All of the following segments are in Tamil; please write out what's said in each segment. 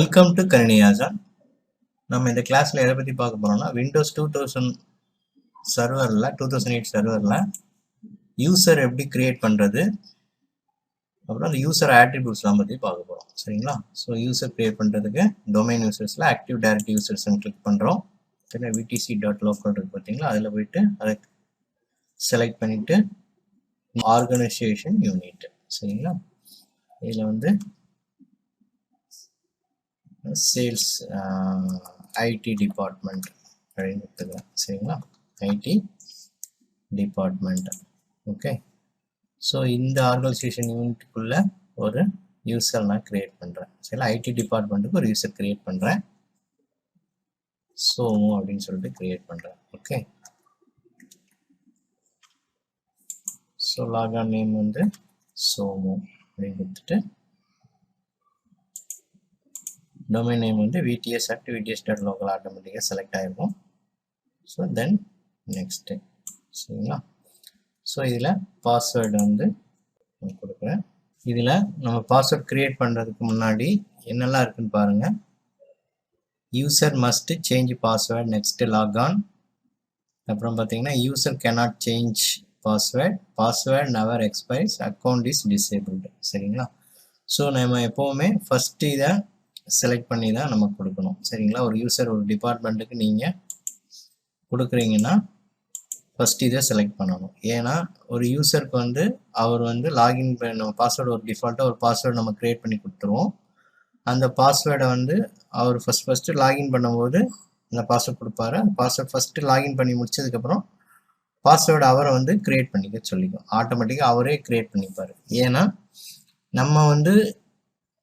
Welcome to Karniyazan. நம்ம இந்த கிளாஸ்ல எதை பத்தி பார்க்க போறோம்னா Windows 2000 சர்வர்ல 2008 சர்வர்ல யூசர் எப்படி கிரியேட் பண்றது, அப்புறம் அந்த யூசர் ஆட்ரிபியூட்ஸ்லாம் பத்தி பார்க்க போறோம். சரிங்களா? ஸோ யூசர் கிரியேட் பண்றதுக்கு டொமைன் யூசர்ஸ்ல ஆக்டிவ் டைரக்ட் யூசர்ஸ் கிளிக் பண்றோம். சரிங்களா? vtc.local இருக்கு பார்த்தீங்களா, அதில் போயிட்டு அதை செலக்ட் பண்ணிட்டு ஆர்கனைசேஷன் யூனிட். சரிங்களா? இதில் வந்து சேல்ஸ் ஐடி டிபார்ட்மெண்ட் அப்படின்னு கொடுத்துக்கலாம். சரிங்களா? IT department. ஓகே, ஸோ இந்த ஆர்கனைசேஷன் யூனிட்டுக்குள்ள ஒரு யூசர் நான் கிரியேட் பண்ணுறேன். சரிங்களா? ஐடி டிபார்ட்மெண்ட்டுக்கு ஒரு யூசர் கிரியேட் பண்ணுறேன். சோமு அப்படின்னு சொல்லிட்டு கிரியேட் பண்ணுறேன். ஓகே, ஸோ லாகான் நேம் வந்து சோமு அப்படின்னு கொடுத்துட்டு டொமைன் நேம் வந்து vts@vts.local ஆட்டோமேட்டிக்காக செலக்ட் ஆகிருக்கும். So then next. சரிங்களா? ஸோ இதில் பாஸ்வேர்டு வந்து கொடுக்குறேன். இதில் நம்ம பாஸ்வேர்ட் கிரியேட் பண்ணுறதுக்கு முன்னாடி என்னெல்லாம் இருக்குன்னு பாருங்கள். User must change password, next logon. அப்புறம் பார்த்தீங்கன்னா user cannot change password, password never expires, account is disabled. சரிங்களா? ஸோ நம்ம எப்போவுமே ஃபஸ்ட்டு இதை செலக்ட் பண்ணி தான் நம்ம கொடுக்கணும். சரிங்களா? ஒரு யூசர் ஒரு டிபார்ட்மெண்ட்டுக்கு நீங்கள் கொடுக்குறீங்கன்னா ஃபஸ்ட் இதை செலக்ட் பண்ணணும். ஏன்னா ஒரு யூசருக்கு வந்து அவர் வந்து லாகின் பண்ண பாஸ்வேர்டு ஒரு டிஃபால்ட்டாக ஒரு பாஸ்வேர்டு நம்ம க்ரியேட் பண்ணி கொடுத்துருவோம். அந்த பாஸ்வேர்டை வந்து அவர் ஃபஸ்ட்டு லாகின் பண்ணும்போது அந்த பாஸ்வேர்ட் கொடுப்பாரு. அந்த பாஸ்வேர்ட் ஃபஸ்ட்டு லாகின் பண்ணி முடிச்சதுக்கப்புறம் பாஸ்வேர்டு அவரை வந்து க்ரியேட் பண்ணிக்க சொல்லிக்கும். ஆட்டோமேட்டிக்காக அவரே க்ரியேட் பண்ணிப்பார். ஏன்னா நம்ம வந்து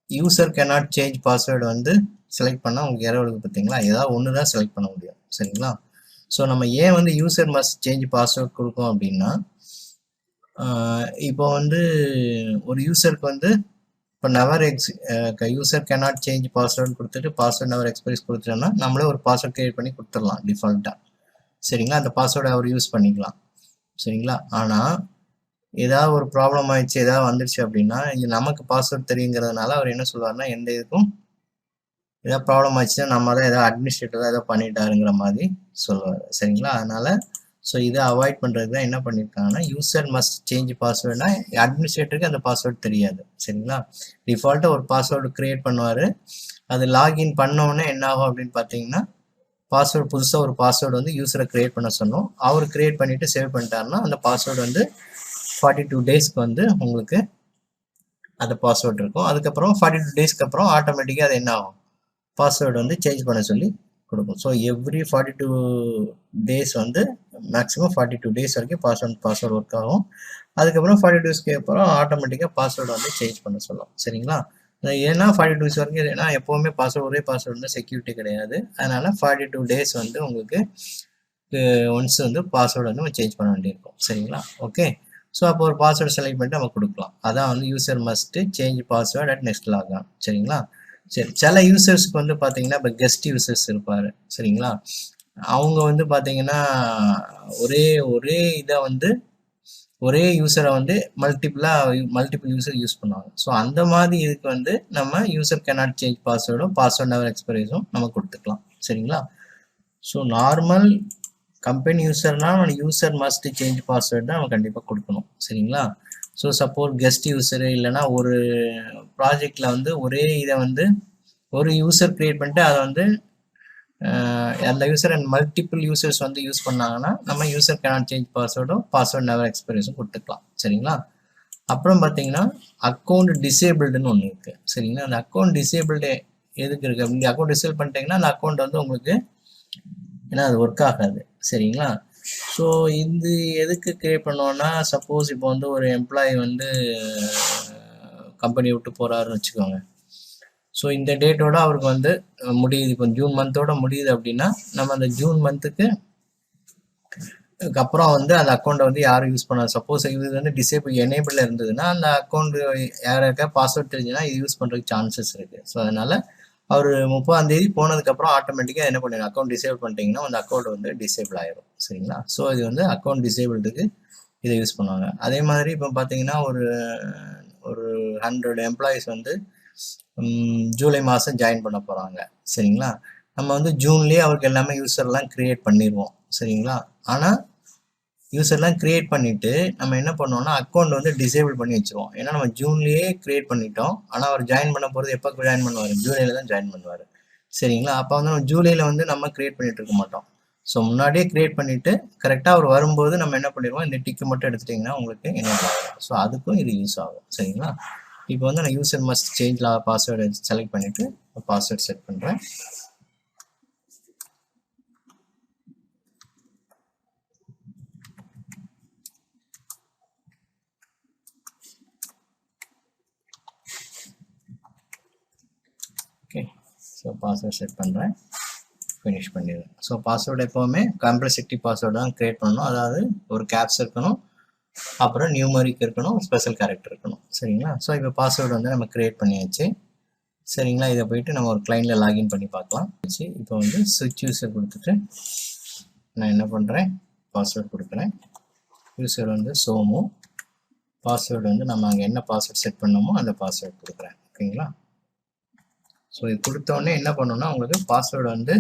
யூசர் கேனாட் சேஞ்ச் பாஸ்வேர்டு வந்து செலக்ட் பண்ணால் உங்களுக்கு இரவுக்கு பார்த்தீங்களா, ஏதாவது ஒன்று தான் செலக்ட் பண்ண முடியும். சரிங்களா? ஸோ நம்ம ஏன் வந்து யூசர் மஸ்ட் சேஞ்ச் பாஸ்வேர்ட் கொடுக்கோம் அப்படின்னா, இப்போ வந்து ஒரு யூசருக்கு வந்து இப்போ யூசர் கேனாட் சேஞ்ச் பாஸ்வேர்டு கொடுத்துட்டு பாஸ்வேர்ட் நெவர் எக்ஸ்பைரிஸ் கொடுத்துட்டோம்னா நம்மளே ஒரு பாஸ்வேர்ட் கிரியேட் பண்ணி கொடுத்துடலாம் டிஃபால்ட்டாக. சரிங்களா? அந்த பாஸ்வேர்டை அவர் யூஸ் பண்ணிக்கலாம். சரிங்களா? ஆனால் ஏதாவது ஒரு ப்ராப்ளம் ஆயிடுச்சு, ஏதாவது வந்துடுச்சு அப்படின்னா இது நமக்கு பாஸ்வேர்ட் தெரியுங்கிறதுனால அவர் என்ன சொல்லுவார்னா, எந்த இதுக்கும் ஏதாவது ப்ராப்ளம் ஆச்சுன்னா நம்ம தான் ஏதாவது அட்மினிஸ்ட்ரேட்டர் தான் ஏதோ பண்ணிட்டாருங்கிற மாதிரி சொல்லுவார். சரிங்களா? அதனால் ஸோ இதை அவாய்ட் பண்ணுறதுக்கு தான் என்ன பண்ணியிருக்காங்கன்னா யூசர் மஸ்ட் சேஞ்ச் பாஸ்வேர்டுனா அட்மினிஸ்ட்ரேட்டருக்கு அந்த பாஸ்வேர்டு தெரியாது. சரிங்களா? டிஃபால்ட்டாக ஒரு பாஸ்வேர்டு க்ரியேட் பண்ணுவார். அது லாகின் பண்ணோன்னே என்ன ஆகும் அப்படின்னு பார்த்தீங்கன்னா, பாஸ்வேர்டு புதுசாக ஒரு பாஸ்வேர்டு வந்து யூஸரை க்ரியேட் பண்ண சொன்னோம். அவர் க்ரியேட் பண்ணிவிட்டு சேவ் பண்ணிட்டாருன்னா அந்த பாஸ்வேர்டு வந்து 42 டேஸ்க்கு வந்து உங்களுக்கு அந்த பாஸ்வேர்டு இருக்கும். அதுக்கப்புறம் 42 டேஸ்க்கு அப்புறம் ஆட்டோமேட்டிக்காக அது என்ன ஆகும், பாஸ்வேர்டு வந்து சேஞ்ச் பண்ண சொல்லி கொடுக்கும். ஸோ எவ்ரி 42 டேஸ் வந்து மேக்ஸிமம் 42 டேஸ் வரைக்கும் பாஸ்வேர்டு ஒர்க் ஆகும். அதுக்கப்புறம் 42 டேஸ்க்கு அப்புறம் ஆட்டோமேட்டிக்காக பாஸ்வேர்டு வந்து சேஞ்ச் பண்ண சொல்லும். சரிங்களா? ஏன்னா 42 டேஸ் வரைக்கும் ஏன்னா எப்போவுமே ஒரே பாஸ்வேர்டு வந்து செக்யூரிட்டி கிடையாது. அதனால் 42 டேஸ் வந்து உங்களுக்கு ஒன்ஸ் வந்து பாஸ்வேர்டு வந்து சேஞ்ச் பண்ண வேண்டியிருக்கும். சரிங்களா? ஓகே, ஸோ அப்போ ஒரு பாஸ்வேர்டு செலக்ட் பண்ணிட்டு நம்ம கொடுக்கலாம். அதான் வந்து user must change password at next log on. சரிங்களா? சரி, சில யூசர்ஸ்க்கு வந்து பார்த்தீங்கன்னா இப்போ கெஸ்ட் யூசர்ஸ் இருப்பார். சரிங்களா? அவங்க வந்து பார்த்தீங்கன்னா ஒரே இதை வந்து ஒரே யூசரை வந்து மல்டிபிள் யூசர் யூஸ் பண்ணுவாங்க. ஸோ அந்த மாதிரி இதுக்கு வந்து நம்ம யூசர் கேனாட் சேஞ்ச் பாஸ்வேர்டும் பாஸ்வேர்ட் நெவர் எக்ஸ்பைரிஸும் நம்ம கொடுத்துக்கலாம். சரிங்களா? ஸோ நார்மல் கம்பெனி யூசர்னா யூசர் மஸ்ட் சேஞ்ச் பாஸ்வேர்டு தான் நம்ம கண்டிப்பாக கொடுக்கணும். சரிங்களா? ஸோ சப்போஸ் கெஸ்ட் யூசரு இல்லைன்னா ஒரு ப்ராஜெக்டில் வந்து ஒரே இதை வந்து ஒரு யூசர் க்ரியேட் பண்ணிட்டு அதை வந்து அந்த யூசர் அண்ட் மல்டிபிள் யூசர்ஸ் வந்து யூஸ் பண்ணாங்கன்னா நம்ம யூசர் கேனாட் சேஞ்ச் பாஸ்வேர்டும் பாஸ்வேர்ட் நெவர் எக்ஸ்பைரிஸும் கொடுத்துக்கலாம். சரிங்களா? அப்புறம் பார்த்தீங்கன்னா அக்கௌண்ட் டிசேபிள்டுன்னு ஒன்று இருக்குது. சரிங்களா? அந்த அக்கௌண்ட் டிசேபிள்டு எதுக்கு இருக்குது அப்படி அக்கௌண்ட் டிசேபிள் பண்ணிட்டீங்கன்னா அந்த அக்கௌண்ட் வந்து உங்களுக்கு ஏன்னா அது ஒர்க் ஆகாது. சரிங்களா? ஸோ இது எதுக்கு கிரியேட் பண்ணுவோன்னா, சப்போஸ் இப்போ வந்து ஒரு எம்ப்ளாயி வந்து கம்பெனி விட்டு போகிறாருன்னு வச்சுக்கோங்க. ஸோ இந்த டேட்டோட அவருக்கு வந்து முடியுது, இப்போ ஜூன் மந்தோட முடியுது அப்படின்னா நம்ம அந்த ஜூன் மந்த்துக்கு அப்புறம் வந்து அந்த அக்கௌண்ட்டை வந்து யாரும் யூஸ் பண்ணாது. சப்போஸ் இது வந்து எனேபிள் இருந்ததுன்னா அந்த அக்கௌண்ட் யாருக்கா பாஸ்வேர்ட் தெரிஞ்சுன்னா இது யூஸ் பண்ணுறதுக்கு சான்சஸ் இருக்குது. ஸோ அதனால் அவர் 30ஆம் தேதி போனதுக்கப்புறம் ஆட்டோமேட்டிக்காக என்ன பண்ணிடும், அக்கௌண்ட் டிசேபிள் பண்ணிட்டீங்கன்னா அந்த அக்கௌண்ட் வந்து டிசேபிள் ஆகிடும். சரிங்களா? ஸோ இது வந்து அக்கௌண்ட் டிசேபிள்டுக்கு இதை யூஸ் பண்ணுவாங்க. அதே மாதிரி இப்போ பார்த்தீங்கன்னா ஒரு 100 எம்ப்ளாயிஸ் வந்து ஜூலை மாதம் ஜாயின் பண்ண போகிறாங்க சரிங்களா. நம்ம வந்து ஜூன்லேயே அவருக்கு எல்லாமே யூசர்லாம் க்ரியேட் பண்ணிடுவோம் சரிங்களா. ஆனால் யூசர்லாம் க்ரியேட் பண்ணிவிட்டு நம்ம என்ன பண்ணோம்னா அக்கௌண்ட் வந்து டிசேபிள் பண்ணி வச்சுருவோம். ஏன்னா நம்ம ஜூன்லேயே க்ரியேட் பண்ணிட்டோம். ஆனால் அவர் ஜாயின் பண்ண போகிறது எப்போ ஜாயின் பண்ணுவார், ஜூலையில் தான் ஜாயின் பண்ணுவார் சரிங்களா. அப்போ வந்து நம்ம ஜூலையில் வந்து நம்ம க்ரியேட் பண்ணிகிட்டு இருக்க மாட்டோம். ஸோ முன்னாடியே க்ரியேட் பண்ணிவிட்டு கரெக்டாக அவர் வரும்போது நம்ம என்ன பண்ணிடுவோம், இந்த டிக்கு மட்டும் எடுத்துட்டிங்கன்னா உங்களுக்கு எனேபிள் ஆகும். ஸோ அதுக்கும் இது யூஸ் ஆகும் சரிங்களா. இப்போ வந்து நான் யூசர் மஸ்ட் சேஞ்ச் பாஸ்வேர்டை செலக்ட் பண்ணிவிட்டு பாஸ்வேர்ட் செட் பண்ணுறேன். ஓகே, ஸோ பாஸ்வேர்ட் செட் பண்ணுறேன், ஃபினிஷ் பண்ணிடுறேன். ஸோ பாஸ்வேர்டு எப்போவுமே காம்ப்ளெக்சிட்டி பாஸ்வேர்டு தான் க்ரியேட் பண்ணணும். அதாவது ஒரு கேப்ஸ் இருக்கணும், அப்புறம் நியூமரிக் இருக்கணும், ஸ்பெஷல் கேரக்டர் இருக்கணும் சரிங்களா. ஸோ இப்போ பாஸ்வேர்டு வந்து நம்ம க்ரியேட் பண்ணியாச்சு சரிங்களா. இதை போயிட்டு நம்ம ஒரு கிளைண்டில் லாகின் பண்ணி பார்க்கலாம். இப்போ வந்து ஸ்விட்ச் யூசர் கொடுத்துட்டு நான் என்ன பண்ணுறேன், பாஸ்வேர்டு கொடுக்குறேன். யூசர் வந்து சோமு, பாஸ்வேர்டு வந்து நம்ம அங்கே என்ன பாஸ்வேர்டு செட் பண்ணோமோ அந்த பாஸ்வேர்டு கொடுக்குறேன் ஓகேங்களா. ஸோ இது கொடுத்தோடனே என்ன பண்ணணும்னா உங்களுக்கு பாஸ்வேர்டு வந்து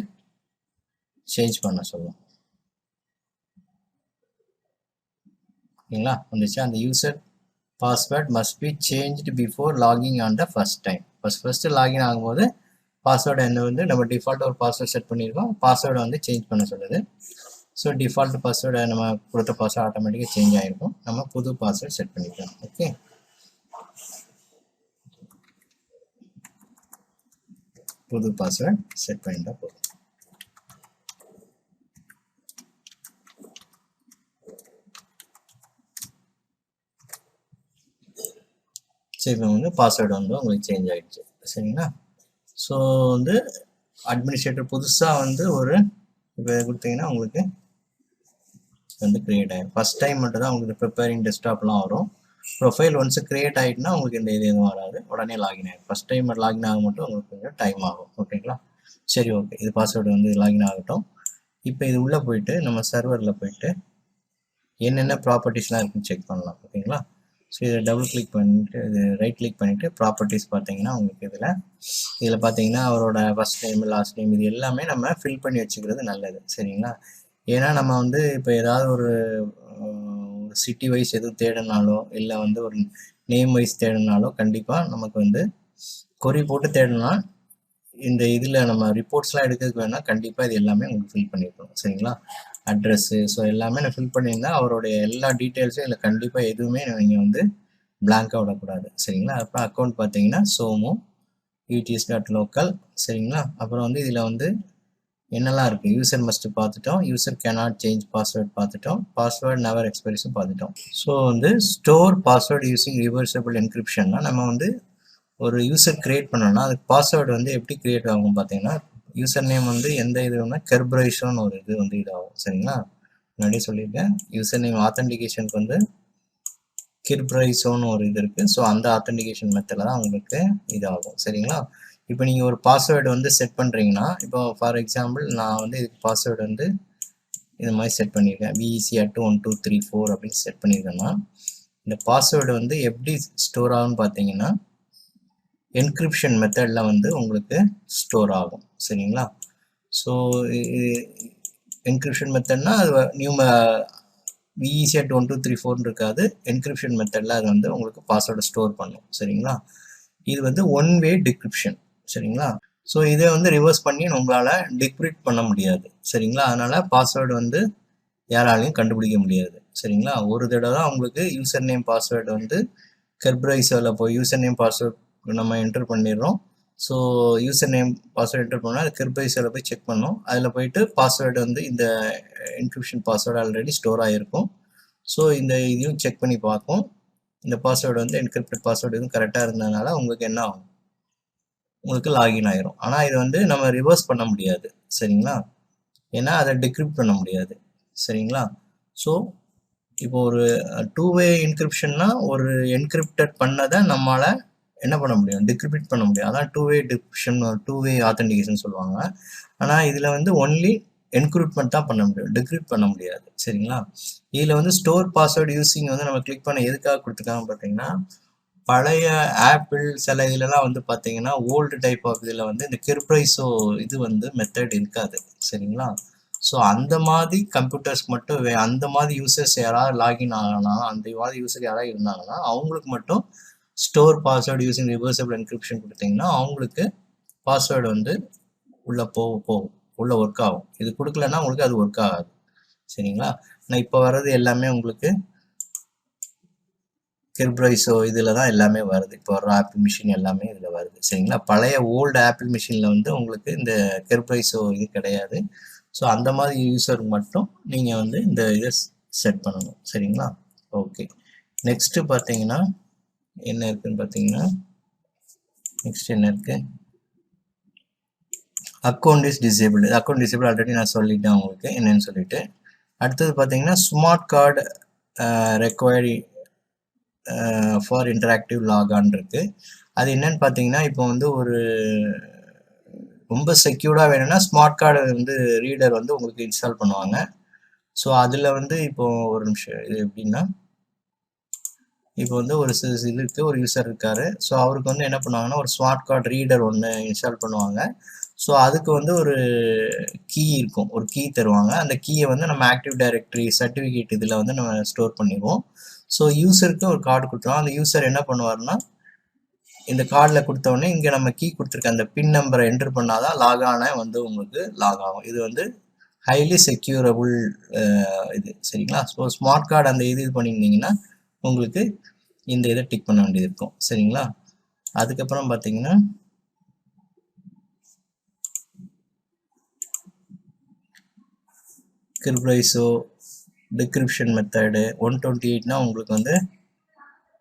சேஞ்ச் பண்ண சொல்லும் ஓகேங்களா. வந்துச்சு, அந்த user password must be changed before logging on the first time. First login ஆகும்போது பாஸ்வேர்டு என்ன வந்து நம்ம டிஃபால்ட் ஒரு பாஸ்வேர்டு செட் பண்ணியிருக்கோம், பாஸ்வேர்டை வந்து சேஞ்ச் பண்ண சொல்லுது. ஸோ டிஃபால்ட் பாஸ்வேர்டை நம்ம கொடுத்த பாஸ்வேர்டு ஆட்டோமேட்டிக்காக சேஞ்ச் ஆகிருக்கும். நம்ம புது பாஸ்வேர்டு செட் பண்ணிக்கலாம். ஓகே, புது பாஸ்வேர்டு செட் பண்ணிட்டா போதும். சரி, இப்போ வந்து பாஸ்வேர்டு வந்து உங்களுக்கு சேஞ்ச் ஆகிடுச்சு சரிங்களா. ஸோ வந்து அட்மினிஸ்ட்ரேட்டர் புதுசாக வந்து ஒரு இப்போ கொடுத்தீங்கன்னா உங்களுக்கு வந்து க்ரியேட் ஆகிடும். ஃபஸ்ட் டைம் மட்டும் தான் உங்களுக்கு ப்ரிப்பேரிங் டெஸ்க்டாப்லாம் வரும். ப்ரொஃபைல் ஒன்ஸ் க்ரியேட் ஆகிட்டுனா உங்களுக்கு இந்த இது எதுவும் வராது, உடனே லாகின் ஆகிடும். ஃபஸ்ட் டைம் லாகின் ஆக மட்டும் உங்களுக்கு கொஞ்சம் டைம் ஆகும் ஓகேங்களா. சரி, ஓகே, இது பாஸ்வேர்டு வந்து லாகின் ஆகட்டும். இப்போ இது உள்ளே போயிட்டு நம்ம சர்வரில் போயிட்டு என்னென்ன ப்ராப்பர்ட்டிஸ்லாம் இருக்குன்னு செக் பண்ணலாம் ஓகேங்களா. ஸோ இதை டபுள் கிளிக் பண்ணிவிட்டு இது ரைட் கிளிக் பண்ணிவிட்டு ப்ராப்பர்ட்டிஸ் பார்த்தீங்கன்னா உங்களுக்கு இதில் பார்த்தீங்கன்னா அவரோட ஃபஸ்ட் நேம் லாஸ்ட் நேம் இது எல்லாமே நம்ம ஃபில் பண்ணி வச்சுக்கிறது நல்லது சரிங்களா. ஏன்னா நம்ம வந்து இப்போ ஏதாவது ஒரு சிட்டி வைஸ் எதுவும் தேடினாலோ இல்லை வந்து ஒரு நேம் வைஸ் தேடினாலோ கண்டிப்பாக நமக்கு வந்து கொரி போட்டு தேடினா இந்த இதில் நம்ம ரிப்போர்ட்ஸ்லாம் எடுக்கிறதுக்கு வேணால் கண்டிப்பாக இது எல்லாமே உங்களுக்கு ஃபில் பண்ணியிருக்கணும் சரிங்களா. அட்ரெஸ்ஸு ஸோ எல்லாமே நான் ஃபில் பண்ணியிருந்தேன். அவருடைய எல்லா டீட்டெயில்ஸும் இதில் கண்டிப்பாக எதுவுமே நீங்கள் வந்து பிளாங்காக விடக்கூடாது சரிங்களா. அப்புறம் அக்கௌண்ட் பார்த்தீங்கன்னா சோமு UTS.local சரிங்களா. அப்புறம் வந்து இதில் வந்து என்னெல்லாம் இருக்குது, யூசர் மஸ்ட்டு பார்த்துட்டோம், யூசர் கேனாட் சேஞ்ச் பாஸ்வேர்ட் பார்த்துட்டோம், பாஸ்வேர்ட் நெவர் எக்ஸ்பைரிஸும் பார்த்துட்டோம். ஸோ வந்து ஸ்டோர் பாஸ்வேர்டு யூஸிங் ரிவர்சபிள் என்கிரிப்ஷன்னா நம்ம வந்து ஒரு யூசர் க்ரியேட் பண்ணோம்னா அதுக்கு பாஸ்வேர்டு வந்து எப்படி க்ரியேட் ஆகும் பார்த்தீங்கன்னா, யூசர் நேம் வந்து எந்த இதுனா கெர்பரைஷோன்னு ஒரு இது வந்து இதாகும் சரிங்களா. முன்னாடியே சொல்லியிருக்கேன், யூசர் நேம் ஆத்தென்டிகேஷனுக்கு வந்து கிர்பிரைசோன்னு ஒரு இது இருக்குது. ஸோ அந்த ஆத்தென்டிகேஷன் மெத்தடில் தான் உங்களுக்கு இதாகும் சரிங்களா. இப்போ நீங்கள் ஒரு பாஸ்வேர்டு வந்து செட் பண்ணுறீங்கன்னா, இப்போ ஃபார் எக்ஸாம்பிள் நான் வந்து இதுக்கு பாஸ்வேர்டு வந்து இது மாதிரி செட் பண்ணியிருக்கேன், VEC@1234 அப்படின்னு செட் பண்ணியிருக்கேன்னா இந்த பாஸ்வேர்டு வந்து எப்படி ஸ்டோர் ஆகும்னு பார்த்தீங்கன்னா என்கிரிப்ஷன் மெத்தடில் வந்து உங்களுக்கு ஸ்டோர் ஆகும் சரிங்களா. ஸோ என்கிரிப்ஷன் மெத்தட்னா அது VEC@1234 இருக்காது, என்கிரிப்ஷன் மெத்தடில் அது வந்து உங்களுக்கு பாஸ்வேர்டை ஸ்டோர் பண்ணும் சரிங்களா. இது வந்து ஒன் வே டிக்ரிப்ஷன் சரிங்களா. ஸோ இதை வந்து ரிவர்ஸ் பண்ணி நம்மளால் டிக்ரிப்ட் பண்ண முடியாது சரிங்களா. அதனால் பாஸ்வேர்டு வந்து யாராலையும் கண்டுபிடிக்க முடியாது சரிங்களா. ஒரு தடவை தான் உங்களுக்கு யூசர் நேம் பாஸ்வேர்டு வந்து கெர்பரைசரில் போய் யூசர் நேம் பாஸ்வேர்டு நம்ம என்டர் பண்ணிடுறோம். So user name password enter பண்ணால் அது கெர்பரைசரில் போய் செக் பண்ணோம். அதில் போயிட்டு பாஸ்வேர்டு வந்து இந்த என்கிரிப்ஷன் பாஸ்வேர்டு ஆல்ரெடி ஸ்டோர் ஆகிருக்கும். ஸோ இந்த இதையும் செக் பண்ணி பார்க்கும். இந்த பாஸ்வேர்டு வந்து என்கிரிப்டட் பாஸ்வேர்டு எதுவும் கரெக்டாக இருந்ததுனால உங்களுக்கு என்ன ஆகும், உங்களுக்கு லாகின் ஆகிரும். ஆனால் இது வந்து நம்ம ரிவர்ஸ் பண்ண முடியாது சரிங்களா, ஏன்னா அதை டிக்ரிப்ட் பண்ண முடியாது சரிங்களா. ஸோ இப்போ ஒரு டூ வே என்கிரிப்ஷன்னா ஒரு என்கிரிப்டட் பண்ணதை நம்மளால் என்ன பண்ண முடியும், டிக்ரிப்ட் பண்ண முடியும். அதான் two way decryption, two way authentication சொல்லுவாங்க. ஆனால் இதில் வந்து ஒன்லி என்கிரிப்ட்மெண்ட் தான் பண்ண முடியும், டிக்ரிப்ட் பண்ண முடியாது சரிங்களா. இதில் வந்து ஸ்டோர் பாஸ்வேர்டு யூஸிங் வந்து நம்ம கிளிக் பண்ண எதுக்காக கொடுத்துருக்காங்க பார்த்தீங்கன்னா, பழைய ஆப்பிள் சில இதுலலாம் வந்து பார்த்தீங்கன்னா ஓல்டு டைப் ஆஃப் இதில் வந்து இந்த கிர்ப்ரைஸோ இது வந்து மெத்தட் இருக்காது சரிங்களா. ஸோ அந்த மாதிரி கம்ப்யூட்டர்ஸ்க்கு மட்டும் அந்த மாதிரி யூசர்ஸ் யாராவது லாகின் ஆகனா அந்த மாதிரி யூசர் யாராவது இருந்தாங்கன்னா அவங்களுக்கு மட்டும் store password using reversible encryption கொடுத்தீங்கன்னா அவங்களுக்கு பாஸ்வேர்டு வந்து உள்ளே போகும் உள்ளே ஒர்க் ஆகும். இது கொடுக்கலன்னா உங்களுக்கு அது ஒர்க் ஆகாது சரிங்களா. நான் இப்போ வர்றது எல்லாமே உங்களுக்கு கிர்ப்ரைஸோ இதில் தான் எல்லாமே வருது. இப்போ வர ஆப்பிள் மிஷின் எல்லாமே இதில் வருது சரிங்களா. பழைய ஓல்டு ஆப்பிள் மிஷினில் வந்து உங்களுக்கு இந்த கிர்ப்ரைஸோ இது கிடையாது. ஸோ அந்த மாதிரி யூஸர் மட்டும் நீங்கள் வந்து இந்த இதை செட் பண்ணணும் சரிங்களா. ஓகே, நெக்ஸ்ட்டு பார்த்தீங்கன்னா என்ன இருக்குன்னு பார்த்தீங்கன்னா நெக்ஸ்ட் என்ன இருக்கு, account is disable. Account disable already நான் சொல்லிட்டேன் உங்களுக்கு என்னன்னு சொல்லிட்டு. அடுத்தது பார்த்தீங்கன்னா smart card required for interactive log on இருக்கு. அது என்னன்னு பார்த்தீங்கன்னா இப்போ வந்து ஒரு ரொம்ப செக்யூர்டாக வேணும்னா ஸ்மார்ட் கார்டு வந்து ரீடர் வந்து உங்களுக்கு இன்ஸ்டால் பண்ணுவாங்க. ஸோ அதில் வந்து இப்போ ஒரு நிமிஷம் இது எப்படின்னா இப்போ வந்து ஒரு இதுக்கு ஒரு யூசர் இருக்காரு. ஸோ அவருக்கு வந்து என்ன பண்ணுவாங்கன்னா ஒரு ஸ்மார்ட் கார்டு ரீடர் ஒன்று இன்ஸ்டால் பண்ணுவாங்க. ஸோ அதுக்கு வந்து ஒரு கீ இருக்கும், ஒரு கீ தருவாங்க. அந்த கீயை வந்து நம்ம ஆக்டிவ் டைரக்டரி சர்டிஃபிகேட் இதில் வந்து நம்ம ஸ்டோர் பண்ணிடுவோம். ஸோ யூசருக்கு ஒரு கார்டு கொடுத்துருவோம். அந்த யூசர் என்ன பண்ணுவார்னா இந்த கார்டில் கொடுத்தோடனே இங்கே நம்ம கீ கொடுத்துருக்க அந்த பின் நம்பரை என்ட்ரு பண்ணாதான் லாக் ஆன வந்து உங்களுக்கு லாக் ஆகும். இது வந்து ஹைலி செக்யூரபுள் இது சரிங்களா. ஸோ ஸ்மார்ட் கார்டு அந்த இது பண்ணியிருந்தீங்கன்னா உங்களுக்கு இந்த இதை டிக் பண்ண வேண்டியது இருக்கும் சரிங்களா. அதுக்கப்புறம் பார்த்தீங்கன்னா கிர்ப்ரைஸோ டிகிரிப்ஷன் மெத்தடு 128னா உங்களுக்கு வந்து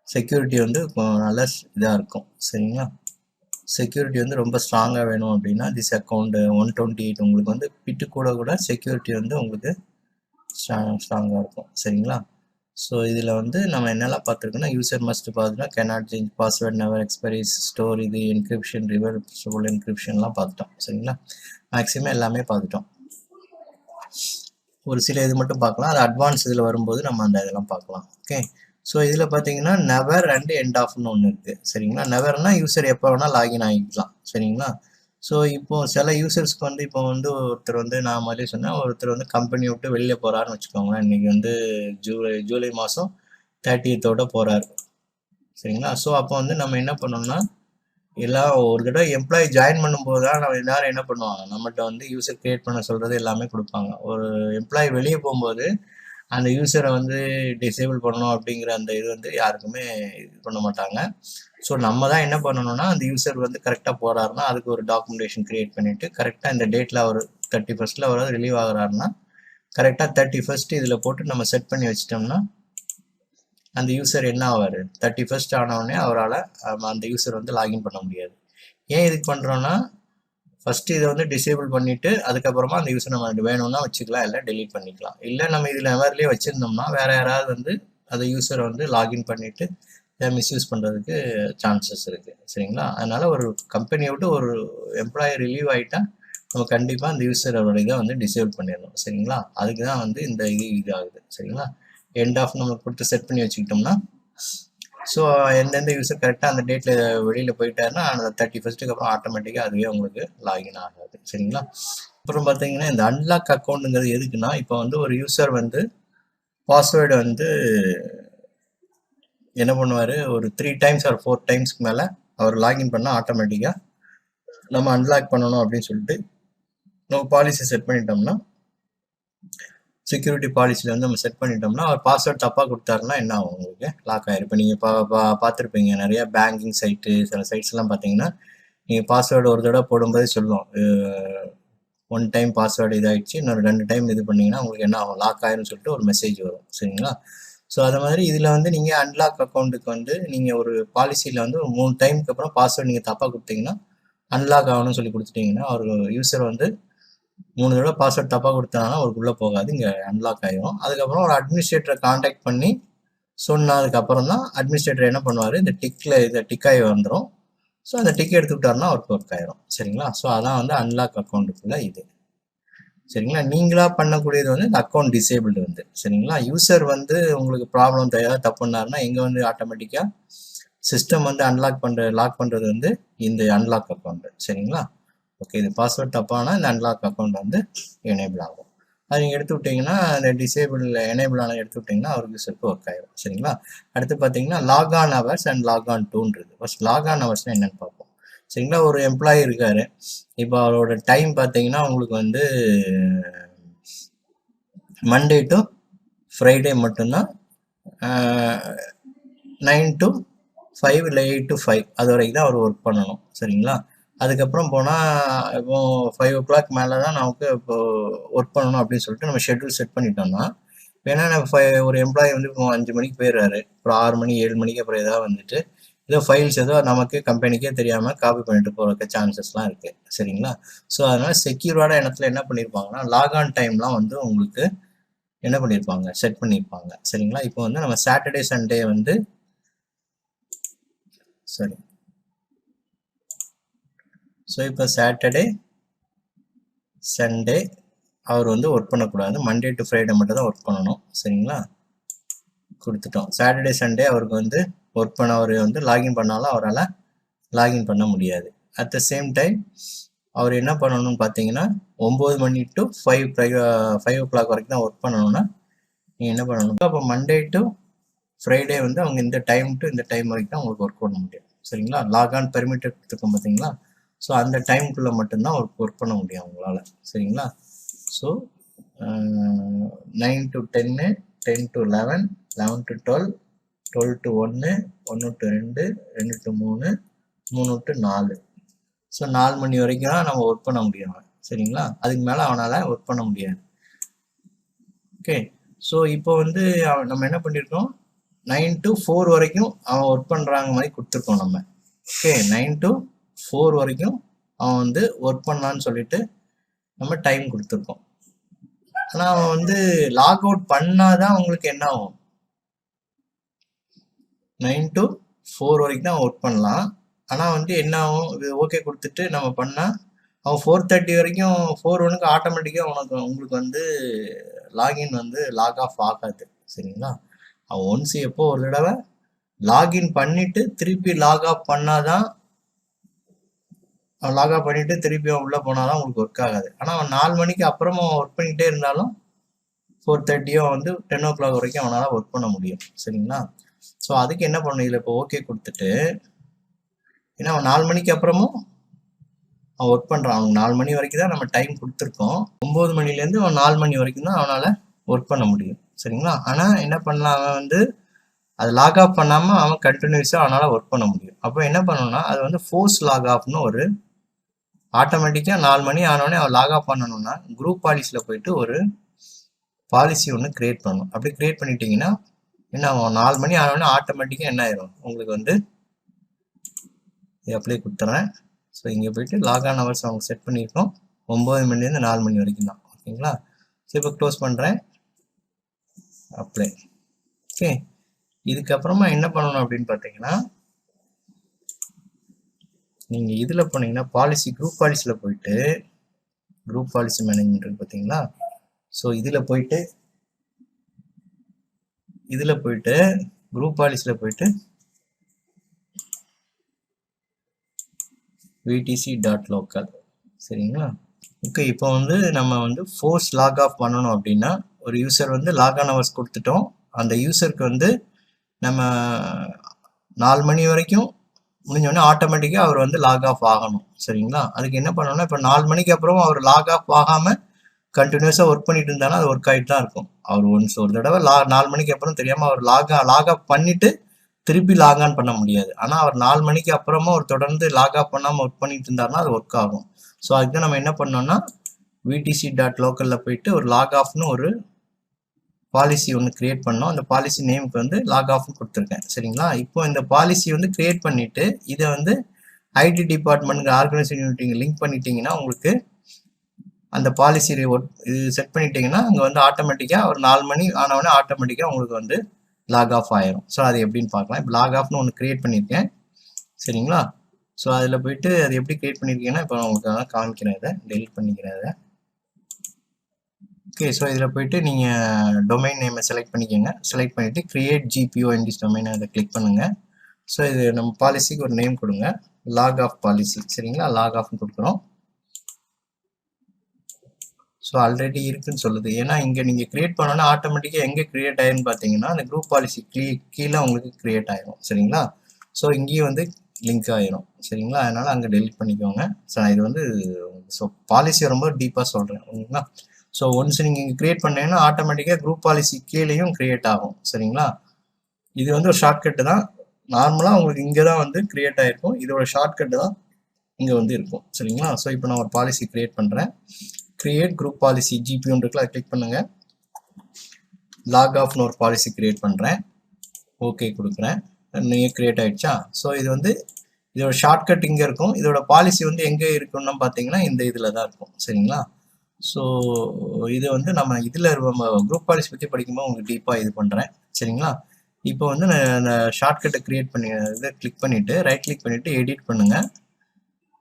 செக்யூரிட்டி வந்து நல்ல இதாக இருக்கும் சரிங்களா. செக்யூரிட்டி வந்து ரொம்ப ஸ்ட்ராங்காக வேணும் அப்படின்னா திஸ் அக்கௌண்ட் 128 உங்களுக்கு வந்து பிட்டு கூட செக்யூரிட்டி வந்து உங்களுக்கு ஸ்ட்ராங்காக இருக்கும் சரிங்களா. ஸோ இதில் வந்து நம்ம என்னெல்லாம் பார்த்துருக்கோன்னா யூசர் மஸ்ட் பார்த்தோன்னா cannot change password never expires store இது என்கிரிப்ஷன் ரிவர்சபிள் என்கிரிப்ஷன்லாம் பார்த்துட்டோம் சரிங்களா. மேக்ஸிமம் எல்லாமே பார்த்துட்டோம். ஒரு சில இது மட்டும் பார்க்கலாம், அது அட்வான்ஸ் இதில் வரும்போது நம்ம அந்த இதெல்லாம் பார்க்கலாம். ஓகே, ஸோ இதில் பார்த்தீங்கன்னா நெவர் அண்ட் எண்ட் ஆஃப்னு ஒன்று இருக்குது சரிங்களா. நெவர்னா யூசர் எப்போ வேணால் லாகின் ஆகிக்கலாம் சரிங்களா. ஸோ இப்போ சில யூசர்ஸ்க்கு வந்து இப்போ வந்து ஒருத்தர் வந்து நான் மாதிரி சொன்னேன், ஒருத்தர் வந்து கம்பெனி விட்டு வெளியில் போகிறாருன்னு வச்சுக்கோங்களேன். இன்றைக்கி வந்து ஜூலை மாதம் 30th போகிறாரு சரிங்களா. ஸோ அப்போ வந்து நம்ம என்ன பண்ணோம்னா எல்லாம் ஒரு தடவை எம்ப்ளாயி ஜாயின் பண்ணும்போது தான் நம்ம எல்லாரும் என்ன பண்ணுவாங்க, நம்மகிட்ட வந்து யூசர் கிரியேட் பண்ண சொல்கிறது எல்லாமே கொடுப்பாங்க. ஒரு எம்ப்ளாயி வெளியே போகும்போது அந்த யூசரை வந்து டிசேபிள் பண்ணணும் அப்படிங்கிற அந்த இது வந்து யாருக்குமே இது பண்ண மாட்டாங்க. ஸோ நம்ம தான் என்ன பண்ணணும்னா அந்த யூசர் வந்து கரெக்டாக போகிறாருன்னா அதுக்கு ஒரு டாக்குமெண்டேஷன் கிரியேட் பண்ணிவிட்டு கரெக்டாக இந்த டேட்டில் அவர் 31st அவர் ரிலீவ் ஆகுறாருன்னா கரெக்டாக 31st இதில் போட்டு நம்ம செட் பண்ணி வச்சிட்டோம்னா அந்த யூசர் என்ன ஆவார், 31st ஆனவுடனே அவரால் அந்த யூசர் வந்து லாகின் பண்ண முடியாது. ஏன் இதுக்கு பண்ணுறோன்னா ஃபஸ்ட்டு இதை வந்து டிசேபிள் பண்ணிவிட்டு அதுக்கப்புறமா அந்த யூசர் நம்ம வேணும்னா வச்சுக்கலாம், இல்லை டெலீட் பண்ணிக்கலாம். இல்லை நம்ம இதில் நெவர்லேயே வச்சுருந்தோம்னா வேறு யாராவது வந்து அந்த யூசரை வந்து லாகின் பண்ணிவிட்டு இதை மிஸ்யூஸ் பண்ணுறதுக்கு சான்சஸ் இருக்குது சரிங்களா. அதனால் ஒரு கம்பெனியை விட்டு ஒரு எம்ப்ளாயி ரிலீவ் ஆகிட்டா நம்ம கண்டிப்பாக அந்த யூசரோட இதை வந்து டிசேபிள் பண்ணிடணும் சரிங்களா. அதுக்கு தான் வந்து இந்த இது ஆகுது சரிங்களா. எண்ட் ஆஃப் நம்ம கொடுத்து செட் பண்ணி வச்சுக்கிட்டோம்னா ஸோ எந்தெந்த யூசர் கரெக்டாக அந்த டேட்டில் வெளியில் போயிட்டாருன்னா அந்த 31st அப்புறம் ஆட்டோமேட்டிக்காக அதுவே உங்களுக்கு லாகின் ஆகாது சரிங்களா. அப்புறம் பார்த்தீங்கன்னா இந்த அன்லாக் அக்கௌண்ட்டுங்கிறது எதுக்குன்னா இப்போ வந்து ஒரு யூசர் வந்து பாஸ்வேர்டு வந்து என்ன பண்ணுவார், ஒரு 3 times or 4 times மேலே அவர் லாகின் பண்ணால் ஆட்டோமேட்டிக்காக நம்ம அன்லாக் பண்ணணும் அப்படின்னு சொல்லிட்டு நம்ம பாலிசி செட் பண்ணிட்டோம்னா செக்யூரிட்டி பாலிசியில் வந்து நம்ம செட் பண்ணிட்டோம்னா அவர் பாஸ்வேர்ட் தப்பாக கொடுத்தாருன்னா என்ன ஆகும், உங்களுக்கு லாக் ஆகிரும். இப்போ நீங்கள் பார்த்துருப்பீங்க நிறையா பேங்கிங் சைட்டு சில சைட்ஸ்லாம் பார்த்தீங்கன்னா நீங்கள் பாஸ்வேர்டு ஒரு தடவை போடும்போதே சொல்லும் 1 time பாஸ்வேர்டு இதாகிடுச்சு, இன்னொரு 2 time இது பண்ணிங்கன்னா உங்களுக்கு என்ன ஆகும், லாக் ஆயிரும்னு சொல்லிட்டு ஒரு மெசேஜ் வரும் சரிங்களா. ஸோ அது மாதிரி இதில் வந்து நீங்கள் அன்லாக் அக்கௌண்ட்டுக்கு வந்து நீங்கள் ஒரு பாலிசியில் வந்து ஒரு 3 timeக்கு அப்புறம் பாஸ்வேர்டு நீங்கள் தப்பாக கொடுத்தீங்கன்னா அன்லாக் ஆகணும்னு சொல்லி கொடுத்துட்டீங்கன்னா ஒரு யூசர் வந்து 3 தடவை பாஸ்வேர்ட் தப்பாக கொடுத்தாங்கன்னா அவருக்குள்ளே போகாது, இங்கே அன்லாக் ஆகிடும். அதுக்கப்புறம் ஒரு அட்மினிஸ்ட்ரேட்டரை காண்டாக்ட் பண்ணி சொன்னதுக்கப்புறம் தான் அட்மினிஸ்ட்ரேட்டர் என்ன பண்ணுவார், இந்த இதை டிக்காகி வந்துடும். ஸோ அந்த டிக் எடுத்துக்கிட்டாருன்னா அவருக்கு ஒர்க் ஆயிரும் சரிங்களா. ஸோ அதான் வந்து அன்லாக் அக்கௌண்ட்டுக்குள்ள இது சரிங்களா. நீங்களாக பண்ணக்கூடியது வந்து இந்த அக்கௌண்ட் டிசேபிள்டு வந்து சரிங்களா. யூசர் வந்து உங்களுக்கு ப்ராப்ளம் ஏதாவது தப்புனாருன்னா எங்கே வந்து ஆட்டோமேட்டிக்காக சிஸ்டம் வந்து லாக் பண்ணுறது வந்து இந்த அன்லாக் அக்கௌண்ட். சரிங்களா? ஓகே, இது பாஸ்வேர்ட் தப்பானா இந்த அன்லாக் அக்கௌண்ட் வந்து எனேபிள் ஆகும். அது நீங்கள் எடுத்து விட்டிங்கன்னா அந்த எனேபிள் ஆனால் எடுத்து விட்டிங்கன்னா அவர் யூஸருக்கு ஒர்க் ஆகிடும். சரிங்களா? அடுத்து பார்த்தீங்கன்னா log on hours and log on டூன்றது. ஃபர்ஸ்ட் லாக் ஆன் ஹவர்ஸ்னால் என்னென்னு பார்ப்போம். சரிங்களா? ஒரு எம்ப்ளாயி இருக்கார். இப்போ அவரோட டைம் பார்த்தீங்கன்னா உங்களுக்கு வந்து மண்டே டு ஃப்ரைடே மட்டும்தான் 9 to 5 இல்லை 8 to 5 அது வரைக்கும் தான் அவர் ஒர்க் பண்ணணும். சரிங்களா? அதுக்கப்புறம் போனால் இப்போ 5 o'clock மேலே தான் நமக்கு இப்போ ஒர்க் பண்ணணும் அப்படின்னு சொல்லிட்டு நம்ம ஷெட்யூல் செட் பண்ணிட்டோம்னா, ஏன்னா ஒரு எம்ப்ளாயி வந்து இப்போ 5 மணிக்கு போயிடுறாரு, அப்புறம் 6 மணி 7 மணிக்கு அப்புறம் ஏதாவது வந்துட்டு ஏதோ ஃபைல்ஸ் ஏதோ நமக்கு கம்பெனிக்கே தெரியாமல் காப்பி பண்ணிட்டு போகிறக்கு சான்சஸ்லாம் இருக்குது. சரிங்களா? ஸோ அதனால் செக்யூர்டான இடத்துல என்ன பண்ணியிருப்பாங்கன்னா லாக் ஆன் டைம்லாம் வந்து உங்களுக்கு என்ன பண்ணியிருப்பாங்க, செட் பண்ணியிருப்பாங்க. சரிங்களா? இப்போ வந்து நம்ம சாட்டர்டே சண்டே வந்து சரி, ஸோ இப்போ சாட்டர்டே சண்டே அவர் வந்து ஒர்க் பண்ணக்கூடாது, மண்டே டு ஃப்ரைடே மட்டும் தான் ஒர்க் பண்ணணும். சரிங்களா? கொடுத்துட்டோம். சாட்டர்டே சண்டே அவருக்கு வந்து ஒர்க் பண்ண அவர் வந்து லாகின் பண்ணாலும் அவரால் லாகின் பண்ண முடியாது. அட் த சேம் டைம் அவர் என்ன பண்ணணும்னு பார்த்தீங்கன்னா 9 மணி டு 5 o'clock வரைக்கும் தான் ஒர்க் பண்ணணும்னா நீங்கள் என்ன பண்ணணும், அப்போ மண்டே டு ஃப்ரைடே வந்து அவங்க இந்த டைம் டு இந்த டைம் வரைக்கும் தான் உங்களுக்கு ஒர்க் பண்ண முடியும். சரிங்களா? லாக் ஆன் பெர்மிட்டட் கொடுத்துருக்கோம் பார்த்தீங்களா? ஸோ அந்த டைமுக்குள்ளே மட்டும்தான் ஒர்க் பண்ண முடியும் அவங்களால. சரிங்களா? So 9 to 10, 10 to 11, 11 to 12, 12 to 1, 1 to 2, 2 to 3, 3 to 4. So 4 மணி வரைக்கும் தான் நம்ம ஒர்க் பண்ண முடியும். சரிங்களா? அதுக்கு மேலே அவனால் ஒர்க் பண்ண முடியாது. ஓகே, ஸோ இப்போ வந்து நம்ம என்ன பண்ணியிருக்கோம், 9 to 4 வரைக்கும் அவன் ஒர்க் பண்ணுறாங்க மாதிரி கொடுத்துருக்கோம் நம்ம. ஓகே, 9 to 4 வரைக்கும் அவன் வந்து ஒர்க் பண்ணலான்னு சொல்லிட்டு நம்ம டைம் கொடுத்துருக்கோம். ஆனால் அவன் வந்து லாக் அவுட் பண்ணாதான் அவங்களுக்கு என்ன ஆகும், 9 to 4 வரைக்கும் தான் ஒர்க் பண்ணலாம். ஆனால் வந்து என்ன ஆகும், இது ஓகே கொடுத்துட்டு நம்ம பண்ணால் அவன் 4:30 வரைக்கும் 4:01 ஆட்டோமேட்டிக்காக உங்களுக்கு வந்து லாகின் வந்து லாக் ஆஃப் ஆகாது. சரிங்களா? அவன் ஒன்ஸ் எப்போ ஒரு தடவை லாகின் பண்ணிட்டு திருப்பி லாக் ஆஃப் பண்ணாதான், அவன் லாக் ஆஃப் பண்ணிட்டு திருப்பி அவன் உள்ளே போனாதான் உங்களுக்கு ஒர்க் ஆகாது. ஆனால் அவன் 4 மணிக்கு அப்புறமா ஒர்க் பண்ணிக்கிட்டே இருந்தாலும் 4:30 வந்து 10 o'clock வரைக்கும் அவனால் ஒர்க் பண்ண முடியும். சரிங்களா? ஸோ அதுக்கு என்ன பண்ணணும், இதில் இப்போ ஓகே கொடுத்துட்டு, ஏன்னா அவன் 4 மணிக்கு அப்புறமும் அவன் ஒர்க் பண்ணுறான். அவனுக்கு 4 மணி வரைக்கும் தான் நம்ம டைம் கொடுத்துருக்கோம். 9 மணிலேருந்து அவன் 4 மணி வரைக்கும் தான் அவனால் ஒர்க் பண்ண முடியும். சரிங்களா? ஆனால் என்ன பண்ணலாம், அவன் வந்து அது லாக் ஆஃப் பண்ணாமல் அவன் கண்டினியூஸாக அவனால் ஒர்க் பண்ண முடியும். அப்போ என்ன பண்ணணும்னா அது வந்து ஃபோர்ஸ் லாக் ஆஃப்னு ஒரு ஆட்டோமேட்டிக்காக 4 மணி ஆனோடனே அவன் லாக் ஆஃப் பண்ணணும்னா குரூப் பாலிசியில் போயிட்டு ஒரு பாலிசி ஒன்று கிரியேட் பண்ணணும். அப்படி கிரியேட் பண்ணிட்டீங்கன்னா என்ன ஆகும், 4 மணி ஆனோடனே ஆட்டோமேட்டிக்காக என்ன ஆயிரும், உங்களுக்கு வந்து அப்படியே கொடுத்துறேன். ஸோ இங்கே போயிட்டு லாக் ஆன் ஹவர்ஸ் அவங்க செட் பண்ணியிருக்கோம் 9 மணிலேருந்து 4 மணி வரைக்கும் தான். ஓகேங்களா? ஸோ இப்போ க்ளோஸ் பண்ணுறேன், அப்ளை. ஓகே, இதுக்கப்புறமா என்ன பண்ணணும் அப்படின்னு பார்த்தீங்கன்னா, நீங்கள் இதில் போனீங்கன்னா பாலிசி குரூப் பாலிசியில் போயிட்டு குரூப் பாலிசி மேனேஜ்மெண்ட் இருக்கு பார்த்தீங்களா? ஸோ இதில் போயிட்டு குரூப் பாலிசியில் போயிட்டு vtc.local. சரிங்களா? ஓகே, இப்போ வந்து நம்ம வந்து ஃபோர்ஸ் லாக் ஆஃப் பண்ணணும் அப்படின்னா ஒரு யூசர் வந்து லாக் ஆன் ஹவர்ஸ் கொடுத்துட்டோம். அந்த யூசருக்கு வந்து நம்ம 4 மணி வரைக்கும் முடிஞ்சோடனே ஆட்டோமேட்டிக்காக அவர் வந்து லாக் ஆஃப் ஆகணும். சரிங்களா? அதுக்கு என்ன பண்ணணும்னா இப்போ 4 மணிக்கு அப்புறம் அவர் லாக் ஆஃப் ஆகாமல் கண்டினியூஸாக ஒர்க் பண்ணிட்டு இருந்தாலும் அது ஒர்க் ஆகிட்டு தான் இருக்கும். அவர் ஒரு தடவை 4 மணிக்கு அப்புறம் தெரியாமல் அவர் லாக் ஆஃப் பண்ணிட்டு திருப்பி லாக் ஆன் பண்ண முடியாது. ஆனால் அவர் 4 மணிக்கு அப்புறமா ஒரு தொடர்ந்து லாக் ஆஃப் பண்ணாமல் ஒர்க் பண்ணிட்டு இருந்தாருன்னா அது ஒர்க் ஆகும். ஸோ அதுக்கு நம்ம என்ன பண்ணோம்னா vtc.localல போயிட்டு ஒரு லாக் ஆஃப்னு ஒரு பாலிசி ஒன்று கிரியேட் பண்ணோம். அந்த பாலிசி நேமுக்கு வந்து லாக் ஆஃப்னு கொடுத்துருக்கேன். சரிங்களா? இப்போ இந்த பாலிசி வந்து கிரியேட் பண்ணிட்டு இதை வந்து ஐடி டிபார்ட்மெண்ட்டுக்கு ஆர்கனைசேஷன் யூனிட் லிங்க் பண்ணிட்டீங்கன்னா உங்களுக்கு அந்த பாலிசி இது செட் பண்ணிட்டீங்கன்னா அங்கே வந்து ஆட்டோமேட்டிக்காக ஒரு 4 மணி ஆனவுடனே ஆட்டோமேட்டிக்காக உங்களுக்கு வந்து லாக் ஆஃப் ஆயிரும். ஸோ அது எப்படின்னு பார்க்கலாம். இப்போ லாக் ஆஃப்னு ஒன்று கிரியேட் பண்ணியிருக்கேன். சரிங்களா? ஸோ அதில் போயிட்டு அது எப்படி கிரியேட் பண்ணியிருக்கீங்கன்னா இப்போ நான் உங்களுக்கு காமிக்கிறேன், இதை டெலிட் பண்ணிக்கிறேன் இதை. ஓகே, ஸோ இதில் போயிட்டு நீங்கள் டொமைன் நேமை செலக்ட் பண்ணிக்கோங்க. செலக்ட் பண்ணிவிட்டு create GPO in this domain அதை கிளிக் பண்ணுங்கள். ஸோ இது நம்ம பாலிசிக்கு ஒரு நேம் கொடுங்க, லாக் ஆஃப் பாலிசி. சரிங்களா, லாக் ஆஃப்னு கொடுக்குறோம். ஸோ ஆல்ரெடி இருக்குன்னு சொல்லுது. ஏன்னா இங்கே நீங்கள் கிரியேட் பண்ணோன்னா ஆட்டோமேட்டிக்காக எங்கே கிரியேட் ஆயிருன்னு பார்த்தீங்கன்னா அந்த குரூப் பாலிசி கீழே உங்களுக்கு கிரியேட் ஆயிரும். சரிங்களா, ஸோ இங்கேயும் வந்து லிங்க் ஆயிரும். சரிங்களா, அதனால் அங்கே டெலிட் பண்ணிக்கோங்க. ஸோ இது வந்து ஸோ பாலிசி ரொம்ப டீப்பாக சொல்கிறேன். ஓகேங்களா, ஸோ ஒன்ஸ் நீங்கள் இங்கே கிரியேட் பண்ணீங்கன்னா ஆட்டோமேட்டிக்காக குரூப் பாலிசி கீழேயும் கிரியேட் ஆகும். சரிங்களா, இது வந்து ஒரு ஷார்ட்கட்டு தான். நார்மலாக உங்களுக்கு இங்கே தான் வந்து கிரியேட் ஆகிருக்கும். இதோட ஷார்ட்கட்டு தான் இங்கே வந்து இருக்கும். சரிங்களா, ஸோ இப்போ நான் ஒரு பாலிசி கிரியேட் பண்ணுறேன். கிரியேட் குரூப் பாலிசி ஜிபின்னு இருக்குல்ல, அதை கிளிக் பண்ணுங்கள். லாக் ஆஃப்னு ஒரு பாலிசி கிரியேட் பண்ணுறேன். ஓகே கொடுக்குறேன். நீங்கள் கிரியேட் ஆகிடுச்சா? ஸோ இது வந்து இதோட ஷார்ட்கட் இங்கே இருக்கும். இதோட பாலிசி வந்து எங்கே இருக்குன்னு பார்த்தீங்கன்னா இந்த இதில் தான் இருக்கும். சரிங்களா, ஸோ இது வந்து நம்ம இதில் குரூப் பாலிசி பற்றி படிக்கும்போது உங்களுக்கு டீப்பாக இது பண்ணுறேன். சரிங்களா, இப்போ வந்து நான் ஷார்ட்கட்டை கிரியேட் பண்ணி இதை கிளிக் பண்ணிவிட்டு ரைட் கிளிக் பண்ணிவிட்டு எடிட் பண்ணுங்கள்.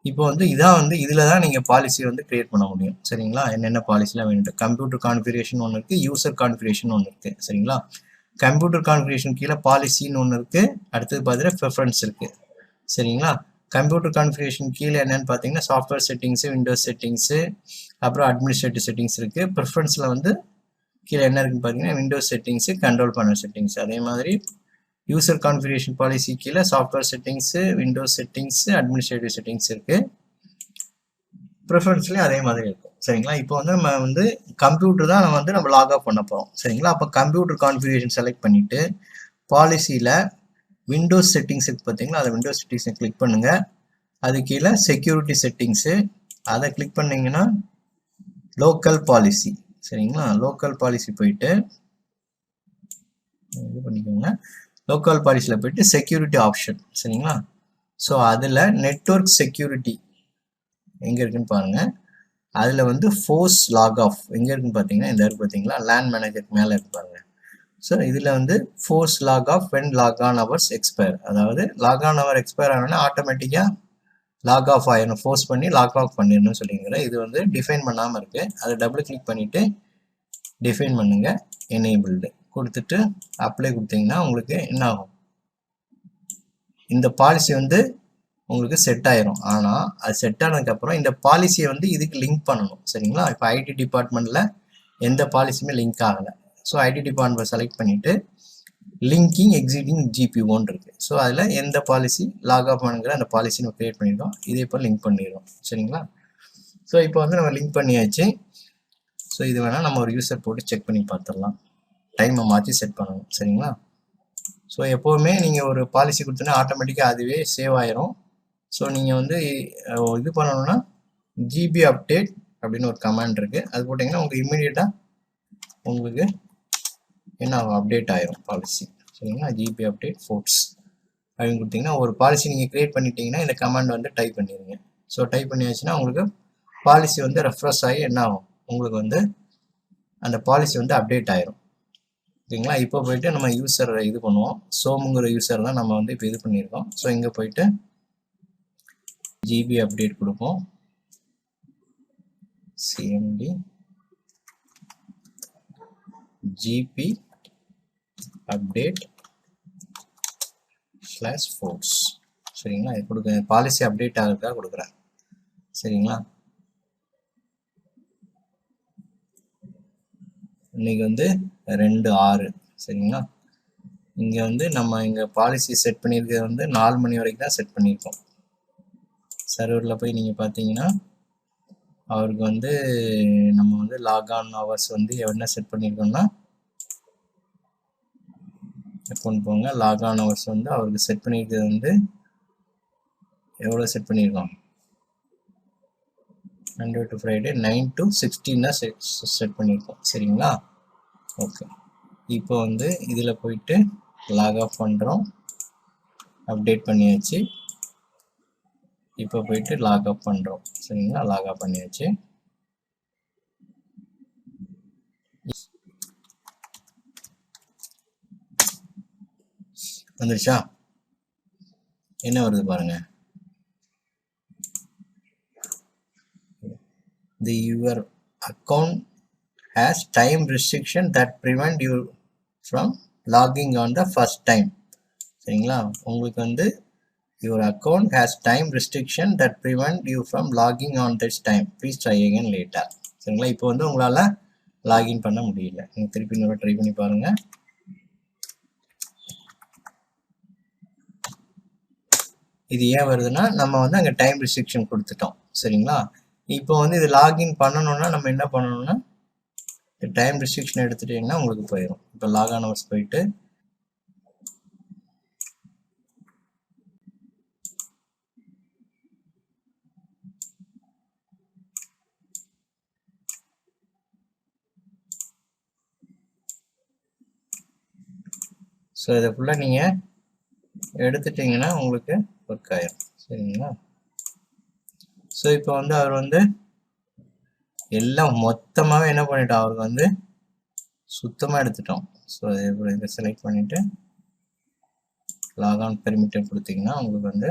இப்போ வந்து இதான் வந்து இதில் தான் நீங்கள் பாலிசி வந்து கிரியேட் பண்ண முடியும். சரிங்களா, என்னென்ன பாலிசிலாம் வேணும். கம்ப்யூட்டர் கான்ஃபிகரேஷன் ஒன்று இருக்குது, யூசர் கான்ஃபிகரேஷன் ஒன்று இருக்குது. சரிங்களா, கம்ப்யூட்டர் கான்ஃபிகரேஷன் கீழே பாலிசின்னு ஒன்று இருக்குது, அடுத்தது பார்த்தீங்கன்னா ப்ரிஃபரன்ஸ் இருக்குது. சரிங்களா, கம்ப்யூட்டர் கான்ஃபிகரேஷன் கீழே என்னென்னு பார்த்தீங்கன்னா சாஃப்ட்வேர் செட்டிங்ஸு, விண்டோஸ் செட்டிங்ஸு, அப்புறம் அட்மினிஸ்ட்ரேட்டிவ் செட்டிங்ஸ் இருக்குது. ப்ரிஃபரன்ஸில் வந்து கீழே என்ன இருக்குன்னு பார்த்தீங்கன்னா விண்டோஸ் செட்டிங்ஸு, கண்ட்ரோல் பண்ணர் செட்டிங்ஸ். அதே மாதிரி யூசர் கான்ஃபிகரேஷன் பாலிசி கீழே software settings, Windows settings, administrative settings இருக்குது. ப்ரிஃபரன்ஸ்லேயும் அதே மாதிரி இருக்கும். சரிங்களா, இப்போ வந்து நம்ம வந்து கம்ப்யூட்டர் தான் நம்ம லாக் ஆஃப் பண்ண போகிறோம். சரிங்களா, அப்போ கம்ப்யூட்டர் கான்ஃபிகரேஷன் செலக்ட் பண்ணிவிட்டு பாலிசியில் விண்டோஸ் செட்டிங்ஸ் இருக்குது பார்த்தீங்களா, அதை விண்டோஸ் செட்டிங்ஸை கிளிக் பண்ணுங்கள். அது கீழே செக்யூரிட்டி செட்டிங்ஸு, அதை கிளிக் பண்ணிங்கன்னா லோக்கல் பாலிசி. சரிங்களா, லோக்கல் பாலிசி போயிட்டு இது பண்ணிக்கோங்க. லோக்கல் பாலிசியில் போயிட்டு செக்யூரிட்டி ஆப்ஷன். சரிங்களா, ஸோ அதில் நெட்வொர்க் செக்யூரிட்டி எங்கே இருக்குன்னு பாருங்கள். அதில் வந்து ஃபோர்ஸ் லாக் ஆஃப் எங்கே இருக்குன்னு பார்த்தீங்கன்னா இந்த இருக்கு பார்த்தீங்களா, லேண்ட் மேனேஜருக்கு மேலே இருக்கு பாருங்கள். ஸோ இதில் வந்து force log off when log on hours expire, அதாவது லாக் ஆன் ஹவர் எக்ஸ்பயர் ஆனோன்னா ஆட்டோமேட்டிக்காக லாக் ஆஃப் ஆயிடணும், ஃபோர்ஸ் பண்ணி லாக் ஆஃப் பண்ணிடணும்னு சொல்லிக்கிறேன். இது வந்து டிஃபைன் பண்ணாமல் இருக்குது. அதை டபுள் கிளிக் பண்ணிவிட்டு டிஃபைன் பண்ணுங்கள், எனேபிள்டு கொடுத்துட்டு அப்ளை கொடுத்தீங்கன்னா உங்களுக்கு என்ன ஆகும், இந்த பாலிசி வந்து உங்களுக்கு செட் ஆயிரும். ஆனால் அது செட் ஆனதுக்கப்புறம் இந்த பாலிசியை வந்து இதுக்கு லிங்க் பண்ணணும். சரிங்களா, இப்போ ஐடி டிபார்ட்மெண்ட்டில் எந்த பாலிசியுமே லிங்க் ஆகலை. ஸோ ஐடி டிபார்ட்மெண்ட் செலக்ட் பண்ணிவிட்டு லிங்கிங் எக்ஸிட்டிங் ஜிபி1 இருக்குது. ஸோ அதில் எந்த பாலிசி லாக் ஆஃப் பண்ணுங்கிற அந்த பாலிசி நம்ம கிரியேட் பண்ணியிருக்கோம், இதே இப்போ லிங்க் பண்ணிடுறோம். சரிங்களா, ஸோ இப்போ வந்து நம்ம லிங்க் பண்ணியாச்சு. ஸோ இது வேணால் நம்ம ஒரு யூசர் போட்டு செக் பண்ணி பார்த்துடலாம், டைமை மாற்றி செட் பண்ணணும். சரிங்களா, ஸோ எப்போவுமே நீங்கள் ஒரு பாலிசி கொடுத்தோன்னா ஆட்டோமேட்டிக்காக அதுவே சேவ் ஆயிரும். ஸோ நீங்கள் வந்து இது பண்ணணும்னா ஜிபி அப்டேட் அப்படின்னு ஒரு கமாண்ட் இருக்குது, அது போட்டிங்கன்னா உங்களுக்கு இம்மிடியேட்டாக உங்களுக்கு என்ன ஆகும், அப்டேட் ஆயிரும் பாலிசி. சரிங்களா, ஜிபி அப்டேட் ஃபோர்ஸ் அப்படின்னு கொடுத்தீங்கன்னா ஒரு பாலிசி நீங்கள் க்ரியேட் பண்ணிட்டீங்கன்னா இந்த கமாண்ட் வந்து டைப் பண்ணிடுங்க. ஸோ டைப் பண்ணியாச்சுன்னா உங்களுக்கு பாலிசி வந்து ரெஃப்ரெஷ் ஆகி என்ன ஆகும், உங்களுக்கு வந்து அந்த பாலிசி வந்து அப்டேட் ஆயிரும். சரிங்களா, இப்போ போயிட்டு நம்ம யூசர் இது பண்ணுவோம். சோமுங்கிற யூசர் தான் நம்ம வந்து இப்போ இது பண்ணியிருக்கோம். ஸோ இங்கே போயிட்டு ஜிபி அப்டேட் கொடுப்போம், சிஎம்டி ஜிபி அப்டேட் /force. சரிங்களா, இது கொடுக்க பாலிசி அப்டேட் ஆகிறதுக்காக கொடுக்குறேன். சரிங்களா, இன்னைக்கு வந்து 2/6. சரிங்களா, இங்கே வந்து நம்ம இங்கே பாலிசி செட் பண்ணியிருக்கிறது வந்து 4 மணி வரைக்கும் தான் செட் பண்ணியிருக்கோம். சர்வரில் போய் நீங்கள் பார்த்தீங்கன்னா அவருக்கு வந்து நம்ம வந்து லாக் ஆன் ஹவர்ஸ் வந்து என்ன செட் பண்ணியிருக்கோம்னா அக்கௌண்ட் போங்க, லாக் ஆன் ஹவர்ஸ் வந்து அவருக்கு செட் பண்ணியிருக்கிறது வந்து எவ்வளோ செட் பண்ணியிருக்கோம், Monday to Friday 9 to 16 தான் செட் பண்ணியிருக்கோம். சரிங்களா, ஓகே. இப்போ வந்து இதில் போயிட்டு லாக் ஆஃப் பண்ணுறோம், அப்டேட் பண்ணியாச்சு. இப்போ போயிட்டு லாக் ஆஃப் பண்ணுறோம். சரிங்களா, லாக் ஆஃப் பண்ணியாச்சு. வந்துருச்சா, என்ன வருது பாருங்க, your account has time restriction that prevent you from logging on the first time. சரிங்களா. உங்களுக்கு வந்து your account has time restriction that prevent you from logging on this time, please try again later. சரிங்களா. இப்போ வந்து உங்களால லாகின் பண்ண முடியல. நீங்க திருப்பி இன்னொரு ட்ரை பண்ணி பாருங்க. இது ஏன் வருதுன்னா நம்ம வந்து அங்க டைம் ரெஸ்ட்ரிக்ஷன் கொடுத்துட்டோம். சரிங்களா. இப்போ வந்து இது லாகின் பண்ணணும்னா நம்ம என்ன பண்ணணும்னா டைம் ரெஸ்ட்ரிக்ஷன் எடுத்துட்டீங்கன்னா உங்களுக்கு போயிடும். இப்போ லாக் ஆன் ஹவர்ஸ் போயிட்டு ஸோ இதை ஃபுல்லாக நீங்கள் எடுத்துட்டீங்கன்னா உங்களுக்கு ஒர்க் ஆயிரும். சரிங்களா. ஸோ இப்போ வந்து அவர் வந்து எல்லாம் மொத்தமாகவே என்ன பண்ணிட்டோம், அவருக்கு வந்து சுத்தமாக எடுத்துட்டோம். ஸோ இதை செலக்ட் பண்ணிவிட்டு லாக் ஆன் பெர்மிட்டட் கொடுத்தீங்கன்னா உங்களுக்கு வந்து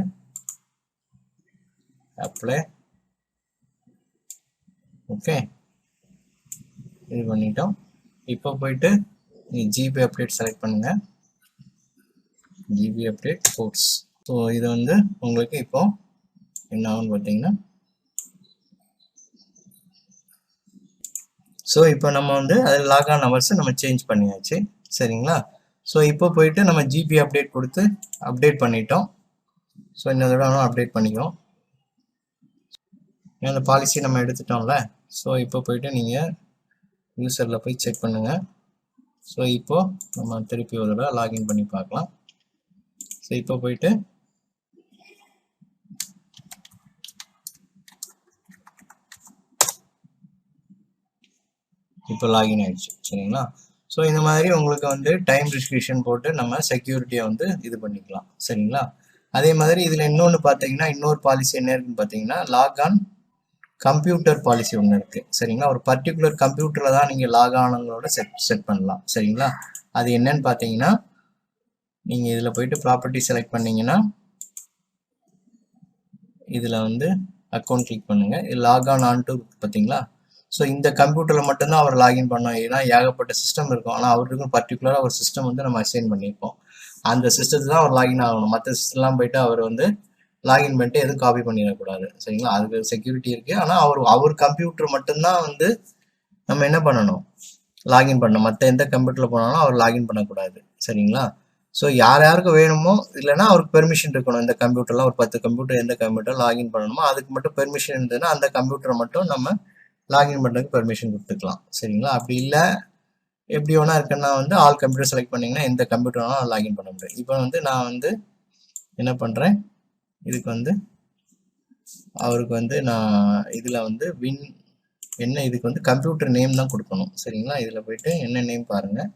அப்ளை. ஓகே, இது பண்ணிட்டோம். இப்போ போயிட்டு நீங்கள் ஜிபி அப்டேட் செலக்ட் பண்ணுங்க, ஜிபி அப்டேட் கோர்ஸ். ஸோ இது வந்து உங்களுக்கு இப்போ என்ன ஆகும்னு பார்த்தீங்கன்னா, ஸோ இப்போ நம்ம வந்து அதில் லாக் ஆன் ஹவர்ஸ் நம்ம சேஞ்ச் பண்ணியாச்சு. சரிங்களா. ஸோ இப்போ போயிட்டு நம்ம ஜிபி அப்டேட் கொடுத்து அப்டேட் பண்ணிட்டோம். ஸோ இன்னொரு தடவை அப்டேட் பண்ணிக்கிறோம். அந்த பாலிசி நம்ம எடுத்துட்டோம்ல. ஸோ இப்போ போயிட்டு நீங்கள் யூசரில் போய் செக் பண்ணுங்கள். ஸோ இப்போ நம்ம திருப்பி ஒரு தடவை லாகின் பண்ணி பார்க்கலாம். ஸோ இப்போ போயிட்டு இப்போ லாகின் ஆயிடுச்சு. சரிங்களா. ஸோ இந்த மாதிரி உங்களுக்கு வந்து டைம் ரெஸ்ட்ரிக்ஷன் போட்டு நம்ம செக்யூரிட்டியை வந்து இது பண்ணிக்கலாம். சரிங்களா. அதே மாதிரி இதில் இன்னொன்று பார்த்தீங்கன்னா, இன்னொரு பாலிசி என்ன இருக்குன்னு பார்த்தீங்கன்னா, லாக் ஆன் கம்ப்யூட்டர் பாலிசி ஒன்று இருக்குது. சரிங்களா. ஒரு பர்டிகுலர் கம்ப்யூட்டரில் தான் நீங்கள் லாக் ஆனவங்களோட செட் பண்ணலாம். சரிங்களா. அது என்னன்னு பார்த்தீங்கன்னா, நீங்கள் இதில் போயிட்டு ப்ராப்பர்ட்டி செலக்ட் பண்ணீங்கன்னா இதில் வந்து அக்கௌண்ட் கிளிக் பண்ணுங்கள். இது லாக் ஆன் டு பார்த்தீங்களா. ஸோ இந்த கம்ப்யூட்டரில் மட்டும்தான் அவர் லாகின் பண்ணோம். ஏன்னா ஏகப்பட்ட சிஸ்டம் இருக்கும். ஆனால் அவருக்கும் பர்டிகுலராக ஒரு சிஸ்டம் வந்து நம்ம அசைன் பண்ணியிருப்போம். அந்த சிஸ்டத்துக்கு தான் அவர் லாகின் ஆகணும். மற்ற சிஸ்டம்லாம் போயிட்டு அவர் வந்து லாகின் பண்ணிட்டு எதுவும் காப்பி பண்ணிடக்கூடாது. சரிங்களா. அதுக்கு செக்யூரிட்டி இருக்குது. ஆனால் அவர் கம்ப்யூட்டர் மட்டும்தான் வந்து நம்ம என்ன பண்ணணும், லாகின் பண்ணணும். மற்ற எந்த கம்ப்யூட்டரில் போனாலும் அவர் லாகின் பண்ணக்கூடாது. சரிங்களா. ஸோ யாருக்கு வேணுமோ இல்லைன்னா அவருக்கு பெர்மிஷன் இருக்கணும். இந்த கம்ப்யூட்டர்லாம் ஒரு 10 கம்ப்யூட்டர் எந்த கம்ப்யூட்டர் லாகின் பண்ணணுமோ அதுக்கு மட்டும் பெர்மிஷன் இருந்ததுன்னா அந்த கம்ப்யூட்டரை மட்டும் நம்ம லாகின் பண்ணுறதுக்கு பெர்மிஷன் கொடுத்துக்கலாம். சரிங்களா. அப்படி இல்லை எப்படி வேணா இருக்குன்னா வந்து ஆல் கம்ப்யூட்டர் செலக்ட் பண்ணிங்கன்னா எந்த கம்ப்யூட்டர் வேணாலும் லாகின் பண்ண முடியும். இப்போ வந்து நான் வந்து என்ன பண்ணுறேன், இதுக்கு வந்து அவருக்கு வந்து நான் இதில் வந்து இதுக்கு வந்து கம்ப்யூட்டர் நேம் தான் கொடுக்கணும். சரிங்களா. இதில் போயிட்டு என்ன நேம் பாருங்கள்,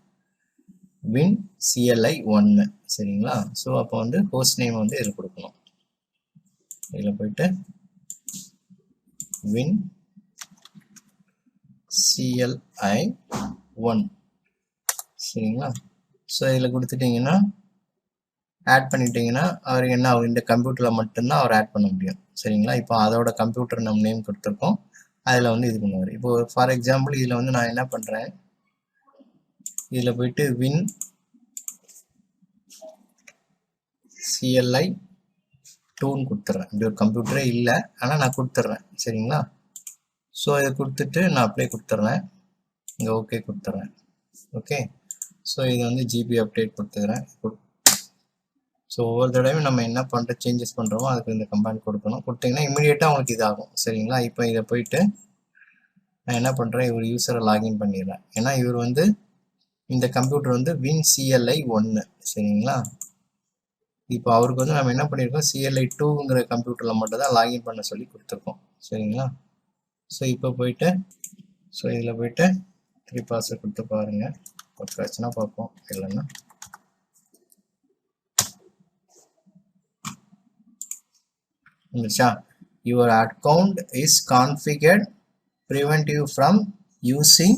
வின் CLI 1. சரிங்களா. ஸோ அப்போ வந்து ஹோஸ்ட் நேம் வந்து இதில் கொடுக்கணும். இதில் போயிட்டு வின் CLI 1. சரிங்களா. ஸோ இதில் கொடுத்துட்டிங்கன்னா ஆட் பண்ணிட்டீங்கன்னா அவருக்கு என்ன ஆகும், இந்த கம்ப்யூட்டரில் மட்டும்தான் அவர் ஆட் பண்ண முடியும். சரிங்களா. இப்போ அதோட கம்ப்யூட்டர் நம்ம நேம் கொடுத்துருக்கோம். அதில் வந்து இது பண்ணுவார். இப்போ ஃபார் எக்ஸாம்பிள் இதில் வந்து நான் என்ன பண்ணுறேன், இதில் போயிட்டு வின் CLI 2ன்னு கொடுத்துட்றேன். இப்படி ஒரு கம்ப்யூட்டரே இல்லை, ஆனால் நான் கொடுத்துட்றேன். சரிங்களா. ஸோ இதை கொடுத்துட்டு நான் அப்ளை கொடுத்துட்றேன். இங்கே ஓகே கொடுத்துட்றேன். ஓகே. ஸோ இது வந்து ஜிபி அப்டேட் கொடுத்துக்கிறேன். ஸோ ஒவ்வொரு தடவையும் நம்ம என்ன பண்ணுற சேஞ்சஸ் பண்ணுறோமோ அதுக்கு இந்த கமாண்ட் கொடுக்கணும். கொடுத்தீங்கன்னா இமீடியட்டாக உங்களுக்கு இதாகும். சரிங்களா. இப்போ இதை போயிட்டு நான் என்ன பண்ணுறேன், இவர் யூஸரை லாகின் பண்ணிடுறேன். ஏன்னா இவர் வந்து இந்த கம்ப்யூட்டர் வந்து வின் CLI 1. சரிங்களா. இப்போ அவருக்கு வந்து நம்ம என்ன பண்ணியிருக்கோம், CLI 2ங்கிற கம்ப்யூட்டரில் மட்டும் தான் லாகின் பண்ண சொல்லி கொடுத்துருக்கோம். சரிங்களா. ஸோ இப்போ போயிட்டு இதில் போயிட்டு 3 பாஸ்வேர்ட் கொடுத்து பாருங்கள். ஒரு பிரச்சனை பார்ப்போம். இல்லைன்னா your account is configured prevent you from using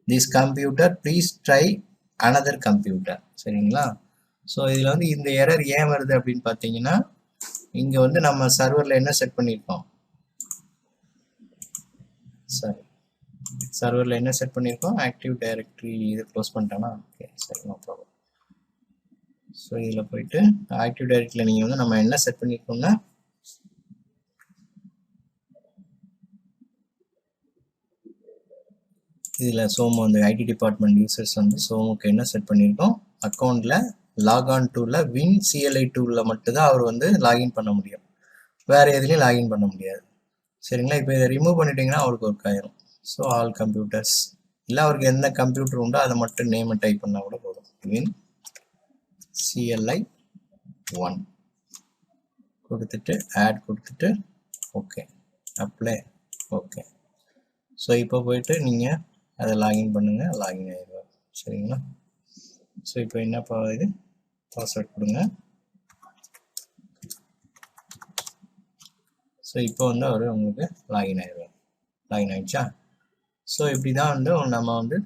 this computer, please try another computer. சரிங்களா. ஸோ இதில் வந்து இந்த எரர் ஏன் வருது அப்படின்னு பார்த்தீங்கன்னா, இங்கே வந்து நம்ம சர்வரில் என்ன செட் பண்ணியிருக்கோம், சர்வரில் என்ன செட் பண்ணியிருக்கோம், ஆக்டிவ் டைரக்டரி இது க்ளோஸ் பண்ணிட்டோன்னா ஓகே, சரி, நோ ப்ராப்ளம். ஸோ இதில் போயிட்டு ஆக்டிவ் டைரக்டரியில் நீங்கள் வந்து நம்ம என்ன செட் பண்ணியிருக்கோம்னா இதில் சோமு வந்து ஐடி டிபார்ட்மெண்ட் யூசர்ஸ் வந்து சோமுக்கு என்ன செட் பண்ணியிருக்கோம், அக்கௌண்ட்டில் லாக்ஆன் டூவில் வின் சிஎல்ஐ டூவில் மட்டும்தான் அவர் வந்து லாகின் பண்ண முடியும், வேறு எதுலேயும் லாகின் பண்ண முடியாது. சரிங்களா? இப்போ இதை ரிமூவ் பண்ணிட்டீங்கன்னா அவருக்கு ஒர்க் ஆயிரும். ஸோ ஆல் கம்ப்யூட்டர்ஸ் இல்லை அவருக்கு எந்த கம்ப்யூட்டர் உண்டோ அதை மட்டும் நேமை டைப் பண்ணால் கூட போதும். வின் சிஎல்ஐ 1 கொடுத்துட்டு ஆட் கொடுத்துட்டு ஓகே அப்ளை ஓகே. ஸோ இப்போ போயிட்டு நீங்கள் அதை லாகின் பண்ணுங்கள், லாகின் ஆகிடுவார். சரிங்களா? ஸோ இப்போ என்னப்பா இது பாஸ்வேர்ட் கொடுங்க. ஸோ இப்போ வந்து அவர் உங்களுக்கு லாகின் ஆகிடுவார். லாகின் ஆகிடுச்சா? ஸோ இப்படி தான் வந்து நம்ம வந்து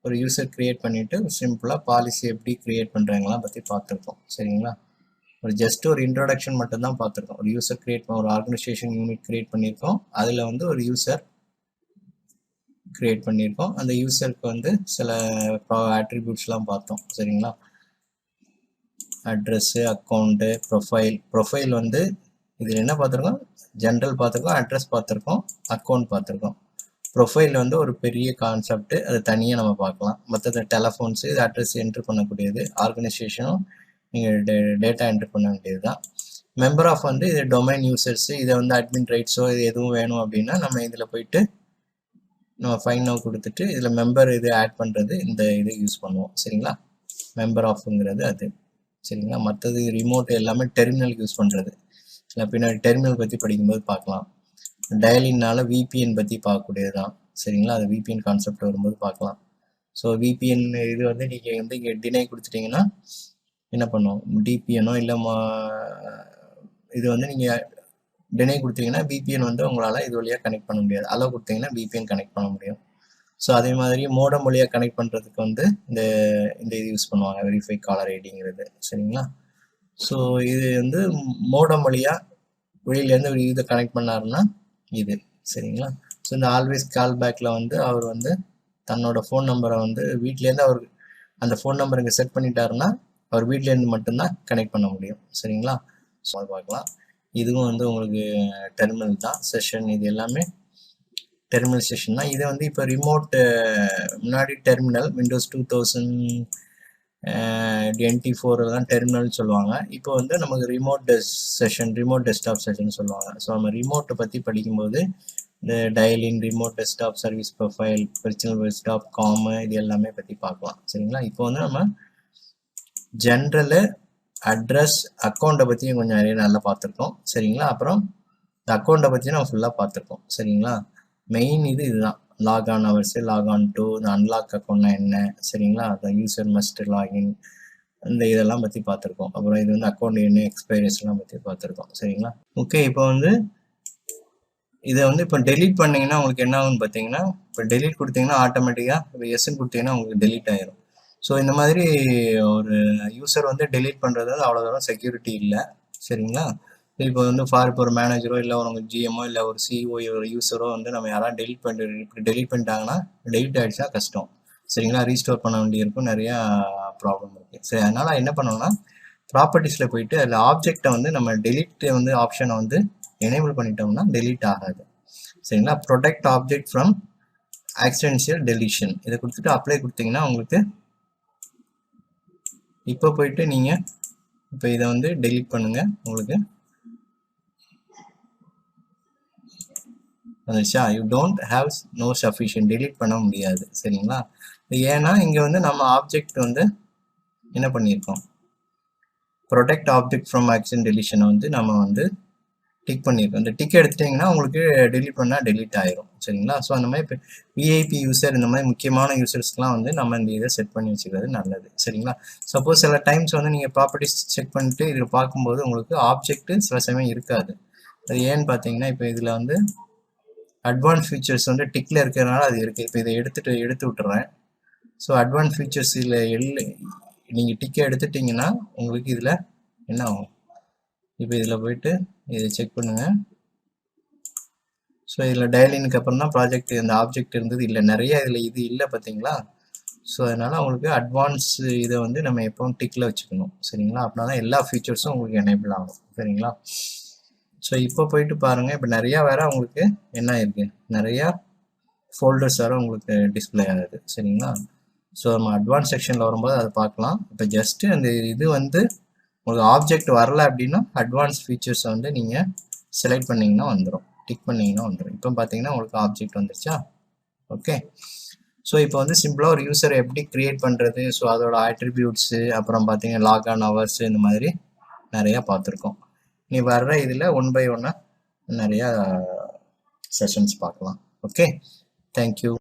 ஒரு யூசர் க்ரியேட் பண்ணிவிட்டு சிம்பிளாக பாலிசி எப்படி க்ரியேட் பண்ணுறாங்கலாம் பற்றி பார்த்துருக்கோம். சரிங்களா? ஒரு ஜஸ்ட் ஒரு இன்ட்ரோடக்ஷன் மட்டும்தான் பார்த்துருக்கோம். ஒரு யூசர் க்ரியேட் பண்ண ஒரு ஆர்கனைசேஷன் யூனிட் க்ரியேட் பண்ணியிருக்கோம். அதில் வந்து ஒரு யூசர் க்ரியேட் பண்ணியிருக்கோம். அந்த யூசருக்கு வந்து சில ஆட்ரிபியூட்ஸ்லாம் பார்த்தோம். சரிங்களா? அட்ரஸ்ஸு, அக்கௌண்ட்டு, ப்ரொஃபைல் வந்து இதில் என்ன பார்த்துருக்கோம், ஜென்ரல் பார்த்துருக்கோம், அட்ரஸ் பார்த்துருக்கோம், அக்கௌண்ட் பார்த்துருக்கோம். ப்ரொஃபைல் வந்து ஒரு பெரிய கான்செப்ட், அது தனியாக நம்ம பார்க்கலாம். மற்றது டெலஃபோன்ஸு, இது அட்ரஸ் என்ட்ரு பண்ணக்கூடியது, ஆர்கனைசேஷனும் நீங்கள் டேட்டா என்ட்ரு பண்ண வேண்டியது தான். மெம்பர் ஆஃப் வந்து இது டொமைன் யூசர்ஸு, இதை வந்து அட்மின் ரைட்ஸோ இது எதுவும் வேணும் அப்படின்னா நம்ம இதில் போயிட்டு நம்ம ஃபைன் நவ் கொடுத்துட்டு இதில் மெம்பர் இது ஆட் பண்ணுறது இந்த இது யூஸ் பண்ணுவோம். சரிங்களா? மெம்பர் ஆஃப்ங்கிறது அது. சரிங்களா? மற்றது ரிமோட் எல்லாமே டெர்மினலுக்கு யூஸ் பண்ணுறது. இல்லை பின்னாடி டெர்மினல் பற்றி படிக்கும்போது பார்க்கலாம். டயலின்னால விபிஎன் பற்றி பார்க்கக்கூடியது தான். சரிங்களா? அது விபிஎன் கான்செப்ட் வரும்போது பார்க்கலாம். ஸோ விபிஎன் இது வந்து நீங்கள் வந்து இங்கே டினை கொடுத்துட்டிங்கன்னா என்ன பண்ணுவோம், டிபிஎனோ இல்லை இது வந்து நீங்கள் டினை கொடுத்தீங்கன்னா விபிஎன் வந்து உங்களால் இது வழியாக கனெக்ட் பண்ண முடியாது. அலோ கொடுத்தீங்கன்னா விபிஎன் கனெக்ட் பண்ண முடியும். ஸோ அதே மாதிரி மோடம் வழியாக கனெக்ட் பண்ணுறதுக்கு வந்து இந்த இது யூஸ் பண்ணுவாங்க, வெரிஃபை காலர் ஐடிங்கிறது. சரிங்களா? ஸோ இது வந்து மோடம் வழியாக வெளியிலேருந்து ஒரு இதை கனெக்ட் பண்ணாருன்னா இது. சரிங்களா? ஸோ இந்த ஆல்வேஸ் கால் பேக்கில் வந்து அவர் வந்து தன்னோட ஃபோன் நம்பரை வந்து வீட்லேருந்து அவர் அந்த ஃபோன் நம்பர் இங்கே செட் பண்ணிட்டாருன்னா அவர் வீட்லேருந்து மட்டும்தான் கனெக்ட் பண்ண முடியும். சரிங்களா? ஸோ அது பார்க்கலாம். இதுவும் வந்து உங்களுக்கு டெர்மினல் தான் செஷன், இது எல்லாமே டெர்மினல் செஷன் தான். இதை வந்து இப்போ ரிமோட் முன்னாடி டெர்மினல் விண்டோஸ் 2024 தான் டெர்மினல் சொல்லுவாங்க. இப்போ வந்து நமக்கு ரிமோட் டெஸ்க்டாப் செஷன் சொல்லுவாங்க. ஸோ நம்ம ரிமோட்டை பற்றி படிக்கும்போது இந்த dial in, remote desktop, service profile, personal desktop, காமு இது எல்லாமே பற்றி பார்க்கலாம். சரிங்களா? இப்போ வந்து நம்ம ஜென்ரலு, அட்ரஸ், அக்கௌண்ட்டை பற்றியும் கொஞ்சம் நிறைய நல்லா பார்த்துருக்கோம். சரிங்களா? அப்புறம் இந்த அக்கௌண்ட்டை பற்றி நம்ம ஃபுல்லாக பார்த்துருக்கோம். சரிங்களா? மெயின் இதுதான் லாக்-ஆன் ஹவர்ஸு, லாக்-ஆன் டு, இந்த அன்லாக் அக்கௌண்ட்னா என்ன, சரிங்களா? அந்த யூசர் மஸ்ட் லாகின், இந்த இதெல்லாம் பற்றி பார்த்துருக்கோம். அப்புறம் இது வந்து அக்கௌண்ட் என்ன எக்ஸ்பைரேஷன்லாம் பற்றி பார்த்துருக்கோம். சரிங்களா? ஓகே, இப்போ வந்து இதை வந்து இப்போ டெலீட் பண்ணிங்கன்னா உங்களுக்கு என்ன ஆகுன்னு பார்த்தீங்கன்னா, இப்போ டெலீட் கொடுத்தீங்கன்னா ஆட்டோமேட்டிக்காக இப்போ எஸ்ன்னு கொடுத்தீங்கன்னா உங்களுக்கு டெலீட் ஆயிரும். ஸோ இந்த மாதிரி ஒரு யூசர் வந்து டெலீட் பண்ணுறது அவ்வளோ தூரம் செக்யூரிட்டி இல்லை. சரிங்களா? இப்போ வந்து இப்போ ஒரு மேனேஜரோ இல்லை ஒரு ஜிஎம்மோ இல்லை ஒரு சிஇஓ ஒரு யூஸரோ வந்து நம்ம யாராவது டெலீட் பண்ணிட்டாங்கன்னா டெலீட் ஆகிடுச்சா கஷ்டம். சரிங்களா? ரீஸ்டோர் பண்ண வேண்டியிருக்கும், நிறையா ப்ராப்ளம் இருக்குது. சரி, அதனால் என்ன பண்ணோம்னா ப்ராப்பர்ட்டிஸில் போயிட்டு அதில் ஆப்ஜெக்டை வந்து நம்ம டெலீட் வந்து ஆப்ஷனை வந்து எனேபிள் பண்ணிட்டோம்னா டெலீட் ஆகாது. சரிங்களா? ப்ரொடெக்ட் ஆப்ஜெக்ட் ஃப்ரம் ஆக்சிடென்ஷியல் டெலிஷன் இதை கொடுத்துட்டு அப்ளை கொடுத்தீங்கன்னா உங்களுக்கு இப்போ போயிட்டு நீங்கள் இப்போ இதை வந்து டெலீட் பண்ணுங்கள், உங்களுக்கு வந்துச்சா? You don't have no sufficient, delete பண்ண முடியாது. சரிங்களா? ஏன்னா இங்கே வந்து நம்ம ஆப்ஜெக்ட் வந்து என்ன பண்ணியிருக்கோம், ப்ரொடெக்ட் ஆப்ஜெக்ட் ஃப்ரம் ஆக்சிடென்ட் டெலிஷனை வந்து நம்ம வந்து டிக் பண்ணியிருக்கோம். இந்த டிக் எடுத்துட்டிங்கன்னா உங்களுக்கு டெலீட் பண்ணால் டெலீட் ஆயிரும். சரிங்களா? ஸோ அந்த மாதிரி இப்போ விஐபி யூசர் இந்த மாதிரி முக்கியமான யூசர்ஸ்க்குலாம் வந்து நம்ம இந்த இதை செட் பண்ணி வச்சுக்கிறது நல்லது. சரிங்களா? சப்போஸ் சில டைம்ஸ் வந்து நீங்கள் ப்ராப்பர்ட்டிஸ் செக் பண்ணிட்டு இதில் பார்க்கும்போது உங்களுக்கு ஆப்ஜெக்ட் சில சமயம் இருக்காது. அது ஏன்னு பார்த்தீங்கன்னா இப்போ இதில் வந்து அட்வான்ஸ் ஃபீச்சர்ஸ் வந்து டிக்கில் இருக்கிறதுனால அது இருக்குது. இப்போ இதை எடுத்து விட்டுறேன். ஸோ அட்வான்ஸ் ஃபீச்சர்ஸ் இதில் நீங்கள் டிக்கை எடுத்துட்டிங்கன்னா உங்களுக்கு இதில் என்ன ஆகும், இப்போ இதில் போயிட்டு இதை செக் பண்ணுங்கள். ஸோ இதில் டயலினுக்கு அப்புறம் தான் ப்ராஜெக்ட் இந்த ஆப்ஜெக்ட் இருந்தது இல்லை, நிறைய இதில் இது இல்லை பார்த்தீங்களா? ஸோ அதனால் உங்களுக்கு அட்வான்ஸ் இதை வந்து நம்ம எப்பவும் டிக்கில் வச்சுக்கணும் சரிங்களா. அப்படின்னா தான் எல்லா ஃபீச்சர்ஸும் உங்களுக்கு எனேபிள் ஆகும் சரிங்களா. ஸோ இப்போ போயிட்டு பாருங்கள், இப்போ நிறையா வேறு உங்களுக்கு என்ன இருக்குது, நிறையா ஃபோல்டர்ஸ் வேறு உங்களுக்கு டிஸ்பிளே ஆகுது சரிங்களா. ஸோ நம்ம அட்வான்ஸ் செக்ஷனில் வரும்போது அதை பார்க்கலாம். இப்போ ஜஸ்ட்டு அந்த இது வந்து உங்களுக்கு ஆப்ஜெக்ட் வரல அப்படின்னா அட்வான்ஸ் ஃபீச்சர்ஸை வந்து நீங்கள் செலக்ட் பண்ணிங்கன்னா வந்துடும், டிக் பண்ணிங்கன்னா வந்துடும். இப்போ பார்த்தீங்கன்னா உங்களுக்கு ஆப்ஜெக்ட் வந்துருச்சா. ஓகே. ஸோ இப்போ வந்து சிம்பிளாக ஒரு யூசரை எப்படி க்ரியேட் பண்ணுறது, ஸோ அதோட ஆட்ரிபியூட்ஸு, அப்புறம் பார்த்தீங்கன்னா லாக் ஆன் ஹவர்ஸு, இந்த மாதிரி நிறையா பார்த்துருக்கோம். நீ வர்ற இதில் 1 by 1 நிறையா செஷன்ஸ் பார்க்கலாம். Okay, thank you.